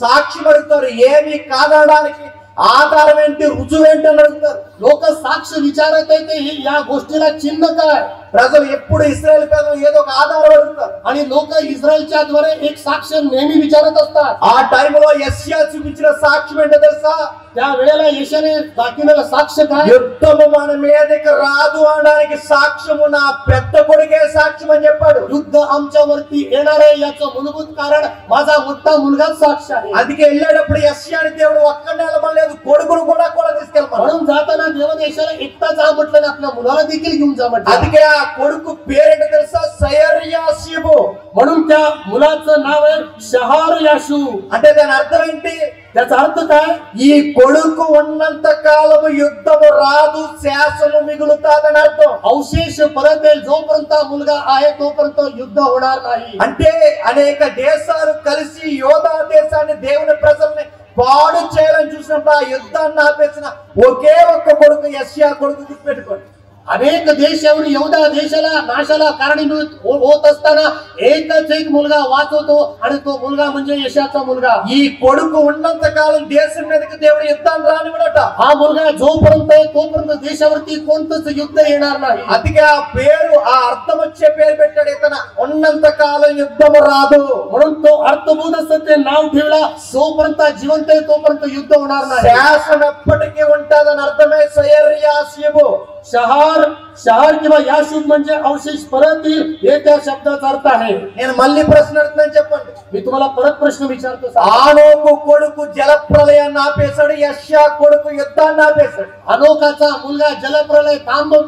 సాక్ష్యం అడుగుతారు, ఏమీ కాదనడానికి ఆధారం ఏంటి, రుజువు ఏంటి అని అడుగుతారు. लोक साक्ष विचारत आहे या गोष्टीला चिन्ह काय. ప్రజలు ఎప్పుడు ఇశ్రాయేల్ ప్రజలు ఏదో ఒక ఆధారం అడుగుతారు. आणि लोक इस्रायलच्या द्वारे एक साक्ष नेहमी विचारत असतात. ఆ టైంలో యెషయా చూపించిన సాక్ష్యం ఏంటో తెలుసా? त्या वेळेला यशाने दाखविलेला साक्ष काय. యుద్ధము మన మీదకి రాదు అనడానికి సాక్ష్యము నా పెద్ద కొడుకే సాక్ష్యం అని చెప్పాడు. युद्ध आमच्यावरती येणार आहे याचं मूलभूत कारण माझा मोठा मुलगाच साक्ष आहे. అందుకే వెళ్ళేటప్పుడు యెషయాని దేవుడు ఒక్కడే వెళ్ళమలేదు, కొడుకును కూడా తీసుకెళ్ళమన్నాడు. म्हणून जाताना देवाने यशाला एकटा जा म्हटलं ना, आपल्या मुलाला देखील घेऊन जा म्हटलं. అందుకే ఆ కొడుకు పేరేంటో తెలుసా? సెయర్యాషీబు. म्हणून त्या मुलाचं नाव आहे शहार याशू. అంటే దాని అర్థం ఏంటి? त्याचा अर्थ काय. ఈ కొడుకు ఉన్నంత కాలము యుద్ధము రాదు, శాసనము మిగులుతాదని అర్థం. अवशेष परत येईल, जोपर्यंत मुलगा आहे तोपर्यंत युद्ध होणार नाही. అంటే అనేక దేశాలు కలిసి యోధా దేశాన్ని దేవుని ప్రజల్ని పాడు చేయాలని చూసినప్పుడు ఆ యుద్ధాన్ని ఆపేసిన ఒకే ఒక్క కొడుకు యెషయా కొడుకు గుర్తుపెట్టుకోండి. अनेक देश येऊन यहूदा देशाला नाशाला कारणीभूत होत असताना एकच एक मुलगा वाचवतो आणि तो मुलगा म्हणजे यशाचा मुलगा. ఈ కొడుకు ఉన్నంత కాలం దేశం మీదకి దేవుడు యుద్ధాన్ని రానివ్వడట. हा मुलगा जोपर्यंत आहे तोपर्यंत देशावरती कोणतंच युद्ध येणार नाही. అందుకే ఆ పేరు, ఆ అర్థం వచ్చే పేరు పెట్టాడు, ఇతను ఉన్నంత కాలం యుద్ధము రాదు. म्हणून तो अर्थबोध असं ते नाव ठेवला, जोपर्यंत जिवंत आहे तोपर्यंत युद्ध होणार नाही. శాసనం ఎప్పటికీ ఉంటుందని అర్థమే సెయర్యాషీబు. शहर किंवा याशूब म्हणजे अवशेष परत येईल हे त्या शब्दाचा अर्थ आहे. నేను మళ్ళీ ప్రశ్న అడుగుతాను, చెప్పండి. मी तुम्हाला परत प्रश्न विचारतो. ఆనోకు కొడుకు జలప్రలయాన్ని ఆపేశాడు, యెషయా కొడుకు యుద్ధాన్ని ఆపేశాడు. अनोकाचा मुलगा जलप्रलय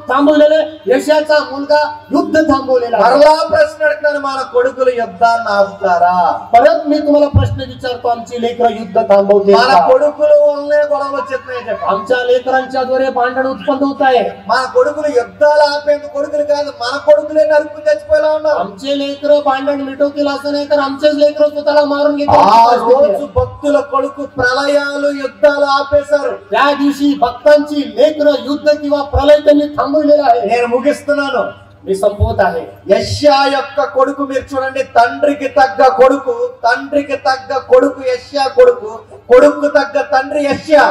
थांबवलेले, यशाचा मुलगा युद्ध थांबवलेला. మరలా ప్రశ్న అడుగుతాను, మన కొడుకులు యుద్ధాన్ని ఆపుతారా? परत मी तुम्हाला प्रश्न विचारतो, आमची लेकरं युद्ध थांबवते మన का? కొడుకులు వల్లనే గొడవలు వచ్చేస్తున్నాయి చెప్పండి. आमच्या लेकरांच्या द्वारे भांडण उत्पन्न होत आहे. మన కొడుకులు యుద్ధాలు ఆపేందుకు కొడుకులు కాదు, మన కొడుకులే నరుకుని చచ్చిపోయేలా ఉన్నారు. आमचे लेकरं भांडण मिटवतील असं नाही, तर आमचेच लेकरं स्वतःला मारून ఆ घेतात. రోజు భక్తుల కొడుకు ప్రళయాలు యుద్ధాలు ఆపేశారు. त्या दिवशी भक्तांची लेकरं युद्ध किंवा प्रलय त्यांनी थांबवलेला आहे. నేను ముగిస్తున్నాను. मी संपवत आहे. యెషయా యొక్క కొడుకు మీరు చూడండి, తండ్రికి తగ్గ కొడుకు, తండ్రికి తగ్గ కొడుకు యెషయా కొడుకు, కొడుకు తగ్గ తండ్రి యెషయా.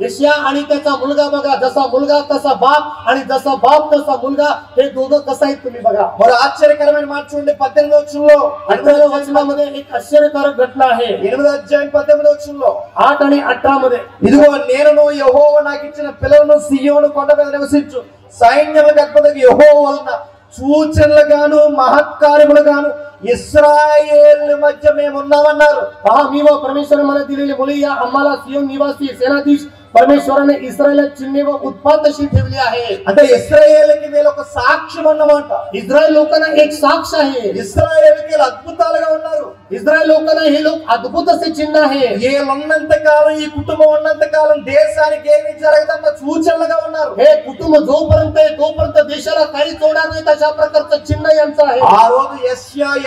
यशया आणि त्याचा मुलगा बघा, जसा मुलगा तसा बाप आणि जसा बाप तसा मुलगा, हे दोघं कसं आहेत तुम्ही बघा. మరో ఆశ్చర్యకరమైన మాట చూడండి 18వ వచనంలో. 18వ वचनामध्ये एक आश्चर्यकारक घटना आहे. 8వ అధ్యాయం 18వ వచనంలో, 8 आणि 18 मध्ये, ఇదిగో నేను యెహోవా నాకు ఇచ్చిన పిల్లలను సియోను కొండ మీద నివసించు సైన్యములకు అధిపతికి యెహోవా వలన సూచనలుగాను మహత్కార్యములుగాను ఇశ్రాయేల్ మధ్య మేము ఉన్నామన్నారు. पहा मी व परमेश्वर मला दिलेली मुले या आम्हाला सियोन निवासी सेनाधीश परमेश्वराने इस्रायला चिन्हे व उत्पात अशी ठेवली आहे. అంటే ఇశ్రాయేలుకి వీళ్ళు ఒక సాక్ష్యం అన్నమాట. इस्रायल लोकांना एक साक्ष आहे. ఇశ్రాయేలుకి వీళ్ళు అద్భుతాలుగా ఉన్నారు. इस्रायल लोकांना हे लोक अद्भुत असे चिन्ह आहे. వీళ్ళున్నంత కాలం, ఈ కుటుంబం ఉన్నంత కాలం దేశానికి ఏమి జరగదన్న సూచనలుగా ఉన్నారు. हे कुटुंब जोपर्यंत आहे तोपर्यंत देशाला काहीच होणार नाही अशा प्रकारचं चिन्ह यांचं आहे. ఆ రోజు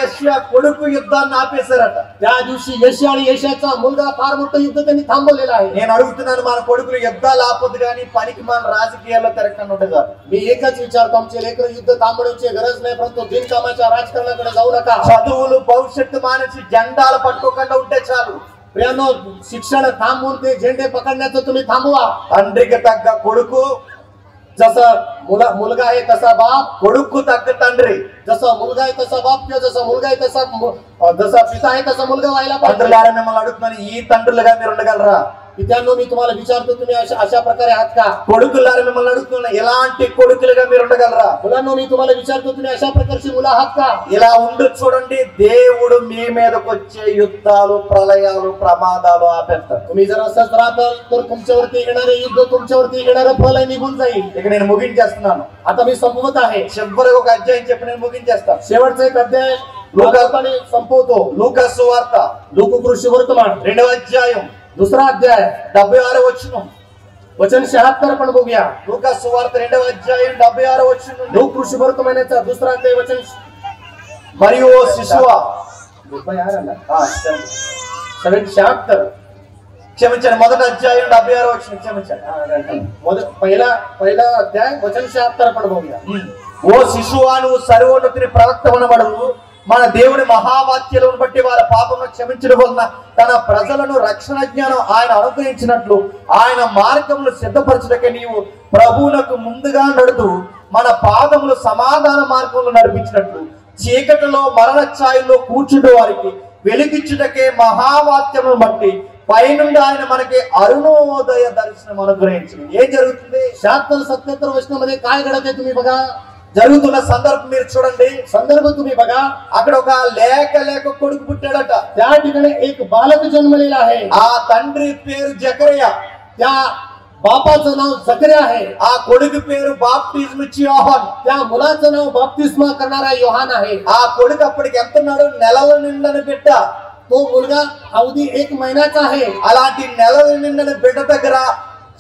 యెషయా కొడుకు యుద్ధాన్ని ఆపేశారట. त्या दिवशी यशया आणि यशाचा मुलगा फार मोठं युद्ध त्यांनी थांबवलेलं आहे. నేను అడుగుతున్నాను, మన కొడుకులు యుద్ధాలు ఆపొద్దు కానీ పనికి మన రాజకీయాల్లో తిరగకుండా ఉండగా. मी एकच विचारतो, आमचे लेकर युद्ध थांबवण्याची गरज नाही, परंतु बिनकामाच्या राजकारणाकडे जाऊ नका. చదువులు భవిష్యత్తు మానేసి జెండాలు పట్టుకోకుండా ఉంటే చాలు. प्रियानो, शिक्षण थांबवून ते झेंडे पकडण्याचं तुम्ही थांबवा. తండ్రికి తగ్గ కొడుకు, जसं मुलगा आहे तसा बाप, కొడుకు తగ్గ తండ్రి. जसा मुलगा आहे तसा बाप, किंवा जसा मुलगा आहे जसा पिता आहे तसा मुलगा व्हायला पाहिजे. తండ్రులారా మిమ్మల్ని అడుగుతున్నాను, ఈ తండ్రులుగా మీరు ఉండగలరా? पित्यांनो, मी तुम्हाला विचारतो, तुम्ही अशा प्रकारे आहात का? కొడుకులారా మిమ్మల్ని అడుగుతున్నా, ఎలాంటి కొడుకులుగా మీరు ఉండగలరా? मुलांनो, मी तुम्हाला विचारतो, तुम्ही अशा प्रकारची मुलं आहात का? ఇలా ఉండు చూడండి, దేవుడు మీ మీదకి వచ్చే యుద్ధాలు, ప్రళయాలు, ప్రమాదాలు ఆపేస్తారు. तुम्ही जर असंच राहताल तर तुमच्यावरती येणारे युद्ध, तुमच्यावरती येणारं प्रलय निघून जाईल. ఇక నేను ముగించేస్తున్నాను. आता मी संपवत आहे. చివరికి ఒక అధ్యాయం చెప్పి నేను ముగించేస్తాను. शेवटचा एक अध्याय लोकांनी संपवतो. లూకా సువార్త लोककृषी वर्तमान 2వ అధ్యాయం दुसरा अध्याय 76 వచనం. वचन 76 पण बघूया. లూకా సువార్త 2వ అధ్యాయం 76 వచనం నుండి. लोककृषी वर्तमानाचा दुसरा अध्याय वचन మరియు ఓ శిశువా, 76 క్షమించండి, మొదటి అధ్యాయం 76 వచనం, క్షమించండి. पहिला अध्याय वचन 76 पण बघूया. ఓ శిశువా, నువ్వు సర్వోన్నతుని ప్రవక్త అనబడు. మన దేవుని మహావాక్యాలను బట్టి వారి పాపమును క్షమించడం వలన తన ప్రజలను రక్షణ జ్ఞానం ఆయన అనుగ్రహించినట్లు ఆయన మార్గములు సిద్ధపరచుటకే నీవు ప్రభువునకు ముందుగా నడుతూ మన పాదములు సమాధాన మార్గంలో నడిపించినట్లు చీకటిలో మరణ ఛాయల్లో కూర్చుండే వారికి వెలిగించుటకే మహావాక్యమును బట్టి పైనుండి ఆయన మనకి అరుణోదయ దర్శనం అనుగ్రహించింది. ఏం జరుగుతుంది? 76-77 वचनामध्ये काय घडते तुम्ही बघा. జరుగుతున్న సందర్భం మీరు చూడండి. संदर्भ तुम्ही बघा. అక్కడ ఒక లేక కొడుకు పుట్టాడట. त्या ठिकाणी एक बालक जन्मलेला आहे. ఆ తండ్రి పేరు జకరియా, त्या बापाचं नाव जकर्या आहे. ఆ కొడుకు పేరు బాప్టిజం ఇచ్చి యోహాన్. त्या मुलाचं नाव बाप्तिस्मा करणारा योहान आहे. ఆ కొడుకు అప్పటికి ఎంత ఉన్నాడు? నెలల నిండని బిడ్డ. तो मुलगा अवधी 1 महिन्याचा आहे. అలాంటి నెలల నిండని బిడ్డ దగ్గర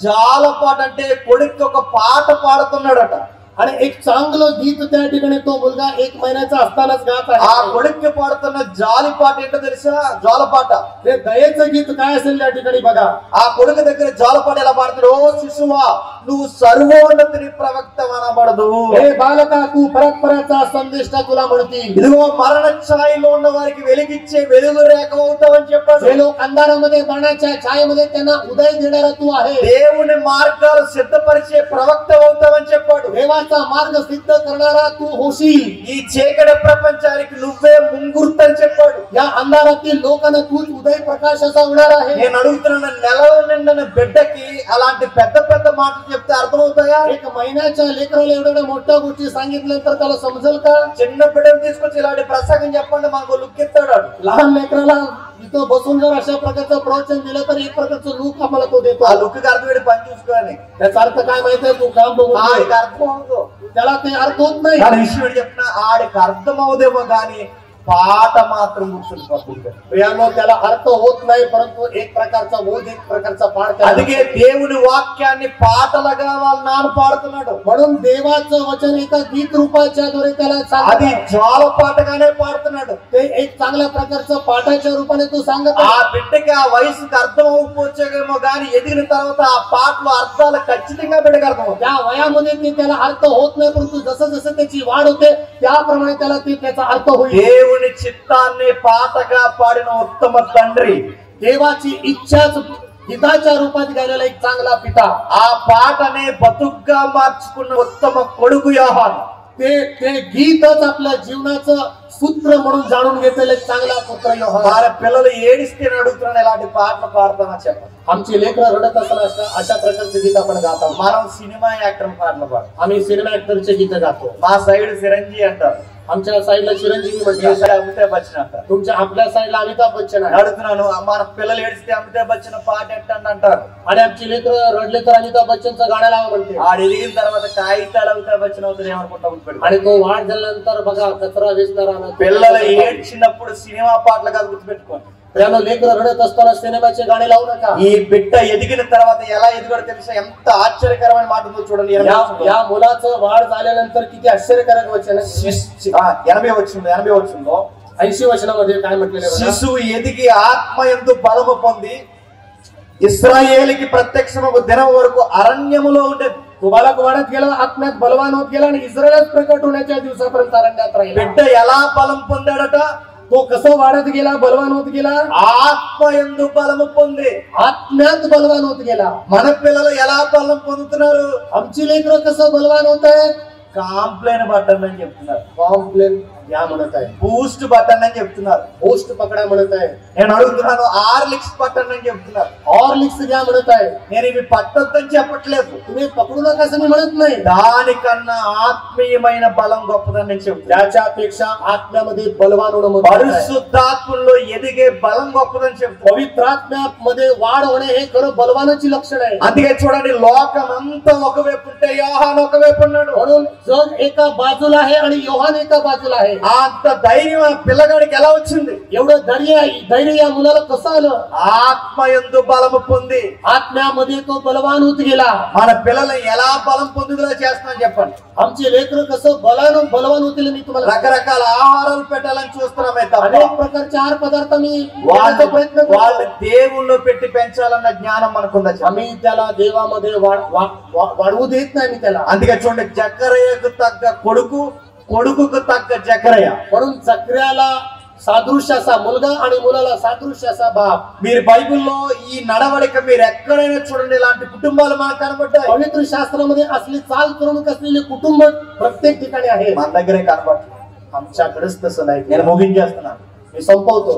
జాలపాట అంటే కొడుకు ఒక పాట పాడుతున్నాడట. आणि एक चांगलं गीत त्या ठिकाणी तो मुलगा 1 महिन्याचा असतानाच गात ఆ आहे. కొడుకు పాడుతున్న జాలి పాట ఏంటో తెలుసా? జాలపాట. ते दयेचं गीत काय असेल त्या ठिकाणी बघा. ఆ కొడుకు దగ్గర జాలపాట ఎలా పాడుతాడు? ఓ శిశువా, నువ్వు సర్వోన్నతుని ప్రవక్త అనబడదు. हे बालका, तू परस्पराचा संदेष्टा तुला म्हणतील. ఇదిగో మరణ ఛాయలో ఉన్న వారికి వెలిగిచ్చే వెలుగు రేఖ అవుతావని చెప్పాడు. जे लोक अंधारामध्ये मरणाच्या छायेमध्ये त्यांना उदय देणारा तू आहे. దేవుని మార్గాలు సిద్ధపరిచే ప్రవక్త అవుతావని చెప్పాడు. देवाचा मार्ग सिद्ध करणारा तू होशील. ఈ చీకటి ప్రపంచానికి నువ్వే ముంగుర్తని చెప్పాడు. या अंधारातील लोकांना तूच उदय प्रकाश असा होणार आहे. నేను అడుగుతున్న నెలల నిండిన బిడ్డకి అలాంటి పెద్ద పెద్ద మాటలు చెప్తే అర్థమవుతాయా? 1 महिन्याच्या लेकराला एवढ्या मोठ्या गोष्टी सांगितल्यानंतर त्याला समजेल का? చిన్న బిడ్డను తీసుకొచ్చి ఇలాంటి ప్రసంగం చెప్పండి మాకు లుక్ ఎత్తాడు. लहान लेकराला इथं बसून जर अशा प्रकारचं प्रवचन दिलं तर एक प्रकारचं लूक आम्हाला तो देतो. ఆ లుక్ అర్థం వీడి పని చూసుకోవాలి. त्याचा अर्थ काय माहितीये? तू काम बघून घे. ఆడికి అర్థం అవదు. त्याला ते अर्थ होत नाही. దాని విషయం ఏంటి చెప్తున్నా? ఆడికి అర్థం అవదేమో కానీ పాట మాత్రం గుర్తుండిపోతుంది. प्रियानो, त्याला अर्थ होत नाही, परंतु एक प्रकारचा बोध, एक प्रकारचा पाठ त्याला అందుకే దేవుని వాక్యాన్ని పాటలుగా వాళ్ళ నాన్న పాడుతున్నాడు. म्हणून देवाचं वचन एका गीत रूपाच्या द्वारे त्याला అది सांगत. జ్వాల పాటగానే పాడుతున్నాడు. ते एक चांगल्या प्रकारचं पाठाच्या रूपाने तू सांगत ఆ आहे. బిడ్డకి ఆ వయసుకి అర్థం అవ్వకపోవచ్చేమో కానీ ఎదిగిన తర్వాత ఆ పాటలో అర్థాలు ఖచ్చితంగా బిడ్డకి అర్థం అవుతాయి. त्या वयामध्ये ते त्याला अर्थ होत नाही, परंतु जसं जसं त्याची वाढ होते त्याप्रमाणे त्याला त्याचा अर्थ होईल. దేవుని చిత్తాన్ని పాటగా పాడిన ఉత్తమ తండ్రి, देवाची इच्छाच हिताच्या रूपात गायलेला एक चांगला पिता, ఆ పాటనే బతుకుగా మార్చుకున్న ఉత్తమ కొడుకు యోహాన్. ते गीतच आपल्या जीवनाचं सूत्र म्हणून जाणून घेतलेलं एक चांगला पुत्र योहान. వారి పిల్లలు ఏడిస్తే అడుగుతున్నాను ఇలాంటి పాటలు పాడతామా చెప్పండి. आमची लेकरं रडत असताना अशा प्रकारचे गीत आपण गातो. మనం సినిమా యాక్టర్ పాటలు పాడతాం. आम्ही सिनेमा ऍक्टरचे गीत गातो. మా సైడ్ చిరంజీవి అంటారు. आमच्या साईडला चिरंजीवी म्हणजे అమితాబ్ బచ్చన్ అంటారు. तुमच्या आपल्या साईडला अमिताभ बच्चन आहे. అడుగుతున్నాను, మన పిల్లలు ఏడిస్తే అమితాబ్ బచ్చన్ పాట ఎట్టండి అంటారు. आणि आमची लेकरं रडले तर अमिताभ बच्चनचं गाणं लावा म्हणते. ఆడు ఎదిగిన తర్వాత కాగితాలు అమితాబ్ బచ్చన్ అవుతారు ఏమనుకుంటా ఉంటాడు. आणि तो वाढ झाल्यानंतर बघा कचरा वेचणारा పిల్లలు ఏడ్చినప్పుడు సినిమా పాటలు కాదు గుర్తుపెట్టుకోండి. त्यानं लेकरं रडत असताना सिनेमाचे गाणे लावू नका. ఈ బిడ్డ ఎదిగిన తర్వాత ఎలా ఎదుగుడో తెలుసా? ఎంత ఆశ్చర్యకరమైన మాట ఉందో చూడండి. या मुलाचं वाढ झाल्यानंतर किती आश्चर्यकारक वचन आहे. 80 వచ్చిందో 80 वचनामध्ये काय म्हटलेलं आहे? శిశువు ఎదిగి ఆత్మయందు బలము పొంది ఇశ్రాయేలుకి ప్రత్యక్షమగు దినం వరకు అరణ్యములో ఉండేది. तो बालक वाढत गेला, आत्म्यात बलवान होत गेला आणि इस्रायलात प्रकट होण्याच्या दिवसापर्यंत अरण्यात राहिला. బిడ్డ ఎలా బలం పొందాడట? तो कसं वाढत गेला, बलवान होत गेला? ఆత్మయందు బలము పొంది. आत्म्यात बलवान होत गेला. మన పిల్లలు ఎలా బలం పొందుతున్నారు? आमची लेकरं कसं बलवान होत आहेत? కాంప్లైన్ బటన్ అని చెప్తున్నారు, कॉम्प्लेन घ्या म्हणत आहे, బూస్ట్ బటన్ అని చెప్తున్నారు. पोस्ट पकडा म्हणत आहे, నేను అడుగుతున్నాను, హార్లిక్స్ బటన్ అని చెప్తున్నారు. हॉर्लिक्स घ्या म्हणत आहे. నేను ఇవి పట్టొద్దని చెప్పట్లేదు, तुम्ही पकडू नका असं मी म्हणत नाही. దానికన్నా ఆత్మీయమైన బలం గొప్పదని నేను చెప్తున్నాను. त्याच्यापेक्षा आत्म्यामध्ये बलवान होणं महत्त्वाचं आहे. పరిశుద్ధాత్మలో ఎదిగే బలం గొప్పదని చెప్తున్నాను. पवित्र आत्म्यामध्ये वाढ होणे हे खरं बलवानाची लक्षण आहे. అందుకే చూడండి, లోకం అంతా ఒకవైపు ఉంటే యోహాను ఒకవైపు ఉన్నాడు. म्हणून जग एका बाजूला आहे आणि योहान एका बाजूला आहे. అంత ధైర్యం ఆ పిల్లగాడికి ఎలా వచ్చింది? एवढं धैर्य या मुलाला कसं आलं? ఆత్మయందు బలము పొంది. आत्म्यामध्ये तो बलवान होत गेला. మన పిల్లలు ఎలా బలం పొందుదల చేస్తున్నాం చెప్పండి. आमचे लेकरं कसं बलवान होतील मी तुम्हाला రకరకాల ఆహారాలు పెట్టాలని చూస్తున్నామే తప్ప अनेक प्रकारचे आहार पदार्थ मी వాళ్ళు प्रयत्न వాళ్ళు करतो. దేవుళ్ళు పెట్టి పెంచాలన్న జ్ఞానం మనకుందా? आम्ही त्याला देवामध्ये वाढवू देत नाही मी त्याला. అందుకే చూడండి, జకరయ్యకు తగ్గ కొడుకు, కొడుకుకు తగ్గ జకరయ్య. म्हणून जकर्याला सादृश्य असा मुलगा आणि मुलाला सादृश्य असा बाप. మీరు బైబిల్లో ఈ నడవడిక మీరు ఎక్కడైనా చూడండి, ఇలాంటి కుటుంబాలు మనకు కనబడ్డాయి. पवित्र शास्त्रामध्ये असली चाल करून असलेले कुटुंब प्रत्येक ठिकाणी आहे. మన దగ్గరే కనబడలేదు. आमच्याकडेच तसं नाही. నేను ముగించేస్తున్నాను. मी संपवतो.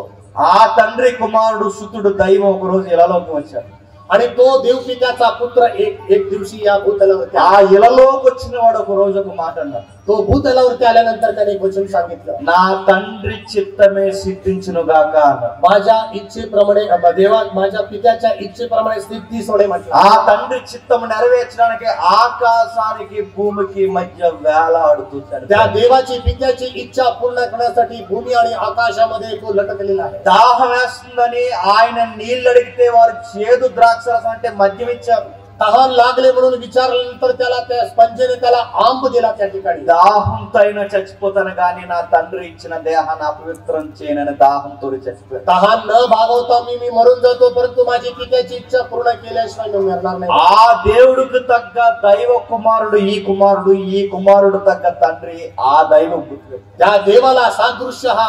ఆ తండ్రి కుమారుడు సుతుడు దైవం ఒక రోజు ఇలాలోకి వచ్చాడు. आणि तो देवपित्याचा पुत्र एक दिवशी या भूतलावरती ఆ ఇలలోకి వచ్చిన వాడు ఒక రోజు ఒక మాట అన్నాడు. तो भूतलावरती आल्यानंतर त्याने एक वचन सांगितलं, నా తండ్రి చిత్తమే సిద్ధించును గాక అన్నాడు. माझ्या इच्छेप्रमाणे देवा माझ्या पित्याच्या इच्छेप्रमाणे सिद्धीस होणे म्हटलं. ఆ తండ్రి చిత్తము నెరవేర్చడానికి ఆకాశానికి భూమికి మధ్య వేలాడుతుంది. त्या देवाची पित्याची इच्छा पूर्ण करण्यासाठी भूमी आणि आकाशामध्ये तो लटकलेला आहे. దాహం వేస్తుందని ఆయన నీళ్ళు అడిగితే వారు చేదు ద్రాక్షరసం అంటే మద్యం ఇచ్చారు. तहान लागले म्हणून विचारल्यानंतर त्याला त्या स्पंजेने त्याला आंब दिला त्या ठिकाणी. దాహంతో అయినా చచ్చిపోతాను కానీ నా తండ్రి ఇచ్చిన దేహాన్ని అపవిత్రం చేయనని దాహంతో చచ్చిపోయాను. तहान न भागवता मी मरून जातो, परंतु माझी पित्याची इच्छा पूर्ण केल्याशिवाय मी मरणार नाही. ఆ దేవుడికి తగ్గ దైవ కుమారుడు ఈ కుమారుడు, ఈ కుమారుడు తగ్గ తండ్రి ఆ దైవ పుత్రుడు. त्या देवाला सादृश्य हा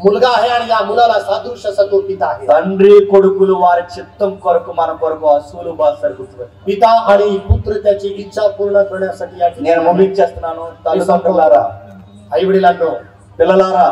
मुलगा आहे आणि या मुलाला सादृश्य असा तो पिता आहे. తండ్రి కొడుకులు వారి చిత్తం కొరకు మన కొరకు అసూలు బాసరు గుర్తుపెట్టు. पिता आणि पुत्र त्याची इच्छा पूर्ण करण्यासाठी या నేను ठिकाणी ముగించేస్తున్నాను. తల్లిదండ్రులారా, आई वडिलांनो, పిల్లలారా,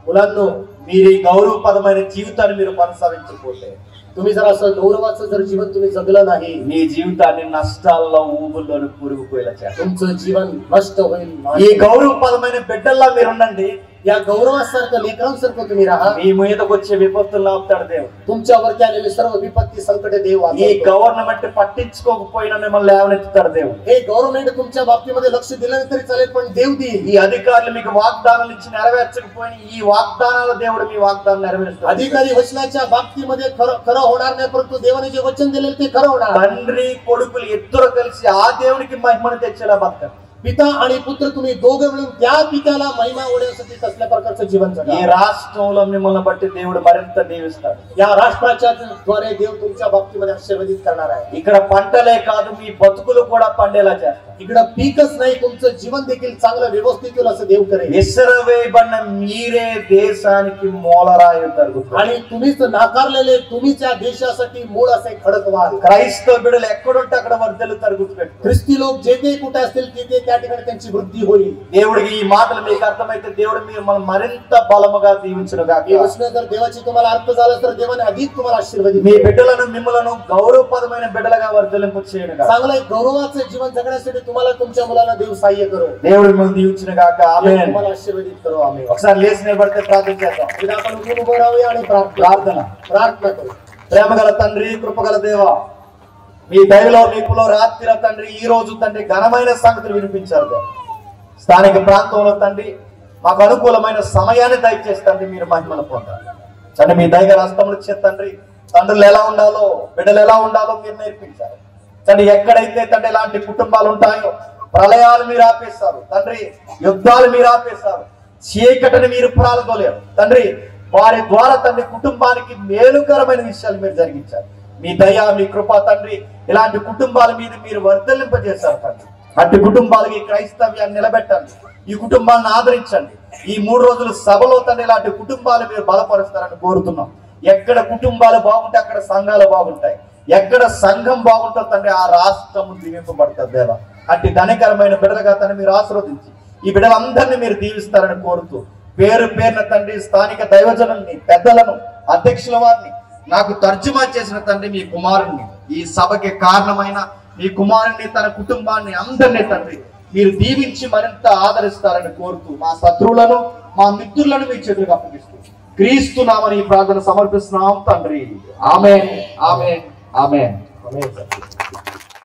मुलांनो, మీరు ఈ గౌరవపదమైన జీవితాన్ని మీరు కొనసాగించకపోతే तुम्ही जर असं गौरवाचं जर जीवन तुम्ही जगलं नाही, మీ జీవితాన్ని నష్టాల్లో ఊబుల్లోని కూరుకుపోయేలా చేస్తారు. तुमचं जीवन नष्ट होईल. ఈ గౌరవపదమైన బిడ్డల్లా మీరుండండి. या गौरवासारखं लेकरांसारखं तुम्ही राहा. మీ మీదకు వచ్చే విపత్తులను ఆపుతాడు దేవుడు. तुमच्यावरती आलेले सर्व विपत्ती संकटे देव ఈ वाचवतो. గవర్నమెంట్ పట్టించుకోకపోయినా మిమ్మల్ని లేవనెత్తుతాడు దేవుడు. हे गव्हर्नमेंट तुमच्या बाबतीमध्ये लक्ष दिलं नाही तरी चालेल, पण देव देईल. ఈ అధికారులు మీకు వాగ్దానాలు ఇచ్చి నెరవేర్చకపోయినా ఈ వాగ్దానాల దేవుడు మీ వాగ్దానం నెరవేరుస్తాడు. अधिकारी वचनाच्या बाबतीमध्ये खरं होणार नाही, परंतु देवाने जे वचन दिलेलं ते खरं होणार. తండ్రి కొడుకులు ఇద్దరు కలిసి ఆ దేవునికి మహిమను తెచ్చేలా బతకండి. पिता आणि पुत्र तुम्ही दोघे मिळून त्या पित्याला महिमा होण्यासाठी कसल्या प्रकारचं जीवन ఈ जगा. రాష్ట్రంలో మిమ్మల్ని బట్టి దేవుడు మరింత దీవిస్తాడు. या राष्ट्राच्या द्वारे देव तुमच्या बाबतीमध्ये आशीर्वादित करणार आहे. ఇక్కడ పంటలే కాదు, మీ బతుకులు కూడా పండేలా చేస్తాడు. इकडं पीकच नाही, तुमचं जीवन देखील चांगलं व्यवस्थित होईल असं देव करेल. విసరవేయబడిన మీరే దేశానికి మూలరాయి తరుగుతారు. आणि तुम्हीच नाकारलेले तुम्हीच या देशासाठी मूळ असे खडक व्हाल. క్రైస్తవ బిడ్డలు ఎక్కడుంటే అక్కడ వర్ధలు తరుగుతూ పెట్టు. ख्रिस्ती लोक जेथे कुठे असतील तिथे त्या ठिकाणी त्यांची वृद्धी होईल. దేవుడికి ఈ మాటలు మీకు అర్థమైతే దేవుడు మిమ్మల్ని మరింత బలముగా దీవించును గాక. हे वचन जर देवाची तुम्हाला अर्थ झाला तर देवाने अधिक तुम्हाला आशीर्वादित మీ करेल. బిడ్డలను మిమ్మలను గౌరవపదమైన బిడ్డలుగా వర్ధలింపు చేయను గాక. चांगलं एक गौरवाचं जीवन जगण्यासाठी तुम्हाला तुमच्या मुलाला देव सहाय्य करो. దేవుడి ముందు దీవించిన గాక ఆమేన్. तुम्हाला आशीर्वादित करो. आमेन. ఒకసారి లేచి నిలబడితే ప్రార్థన చేద్దాం. इथं आपण उभं राहूया आणि प्रार्थना करू. ప్రేమగల తండ్రి, కృపగల దేవా, మీ దయలో నీకులో రాత్రి తండ్రి ఈ రోజు తండ్రి ఘనమైన సంగతులు వినిపించారు దేవా. స్థానిక ప్రాంతంలో తండ్రి మాకు అనుకూలమైన సమయాన్ని దయచేసి తండ్రి మీరు మహిమను పొందాలి తండ్రి. మీ దయగల హస్తములు ఇచ్చే తండ్రి తండ్రులు ఎలా ఉండాలో, బిడ్డలు ఎలా ఉండాలో మీరు నేర్పించారు తండ్రి. ఎక్కడైతే తండ్రి ఇలాంటి కుటుంబాలు ఉంటాయో ప్రళయాలు మీరు ఆపేస్తారు తండ్రి, యుద్ధాలు మీరు ఆపేస్తారు, చీకటిని మీరు ప్రారంభలేరు తండ్రి. వారి ద్వారా తండ్రి కుటుంబానికి మేలుకరమైన విషయాలు మీరు జరిగించారు. మీ దయ, మీ కృప తండ్రి ఇలాంటి కుటుంబాల మీద మీరు వర్ధలింపజేశారు తండ్రి. అట్టి కుటుంబాలకి క్రైస్తవ్యాన్ని నిలబెట్టండి, ఈ కుటుంబాలను ఆదరించండి. ఈ 3 రోజుల సభలో తండ్రి ఇలాంటి కుటుంబాలు మీరు బలపరుస్తారని కోరుతున్నాం. ఎక్కడ కుటుంబాలు బాగుంటే అక్కడ సంఘాలు బాగుంటాయి, ఎక్కడ సంఘం బాగుంటుంది తండ్రి ఆ రాష్ట్రం దీవింపబడుతుంది దేవా. అట్టి ధనకరమైన బిడ్డలుగా తండ్రి మీరు ఆశీర్వదించి ఈ బిడ్డలందరినీ మీరు దీవిస్తారని కోరుతూ పేరు పేరున తండ్రి స్థానిక దైవజనుల్ని, పెద్దలను, అధ్యక్షుల వారిని, నాకు తర్జుమా చేసిన తండ్రి మీ కుమారుణ్ణి, ఈ సభకి కారణమైన మీ కుమారుణ్ణి, తన కుటుంబాన్ని అందరినీ తండ్రి మీరు దీవించి మరింత ఆదరిస్తారని కోరుతూ మా శత్రువులను, మా మిత్రులను మీ చేతులకు అప్పగిస్తూ క్రీస్తు నామమున ఈ ప్రార్థన సమర్పిస్తున్నాం తండ్రి. ఆమేన్, ఆమేన్, ఆమేన్.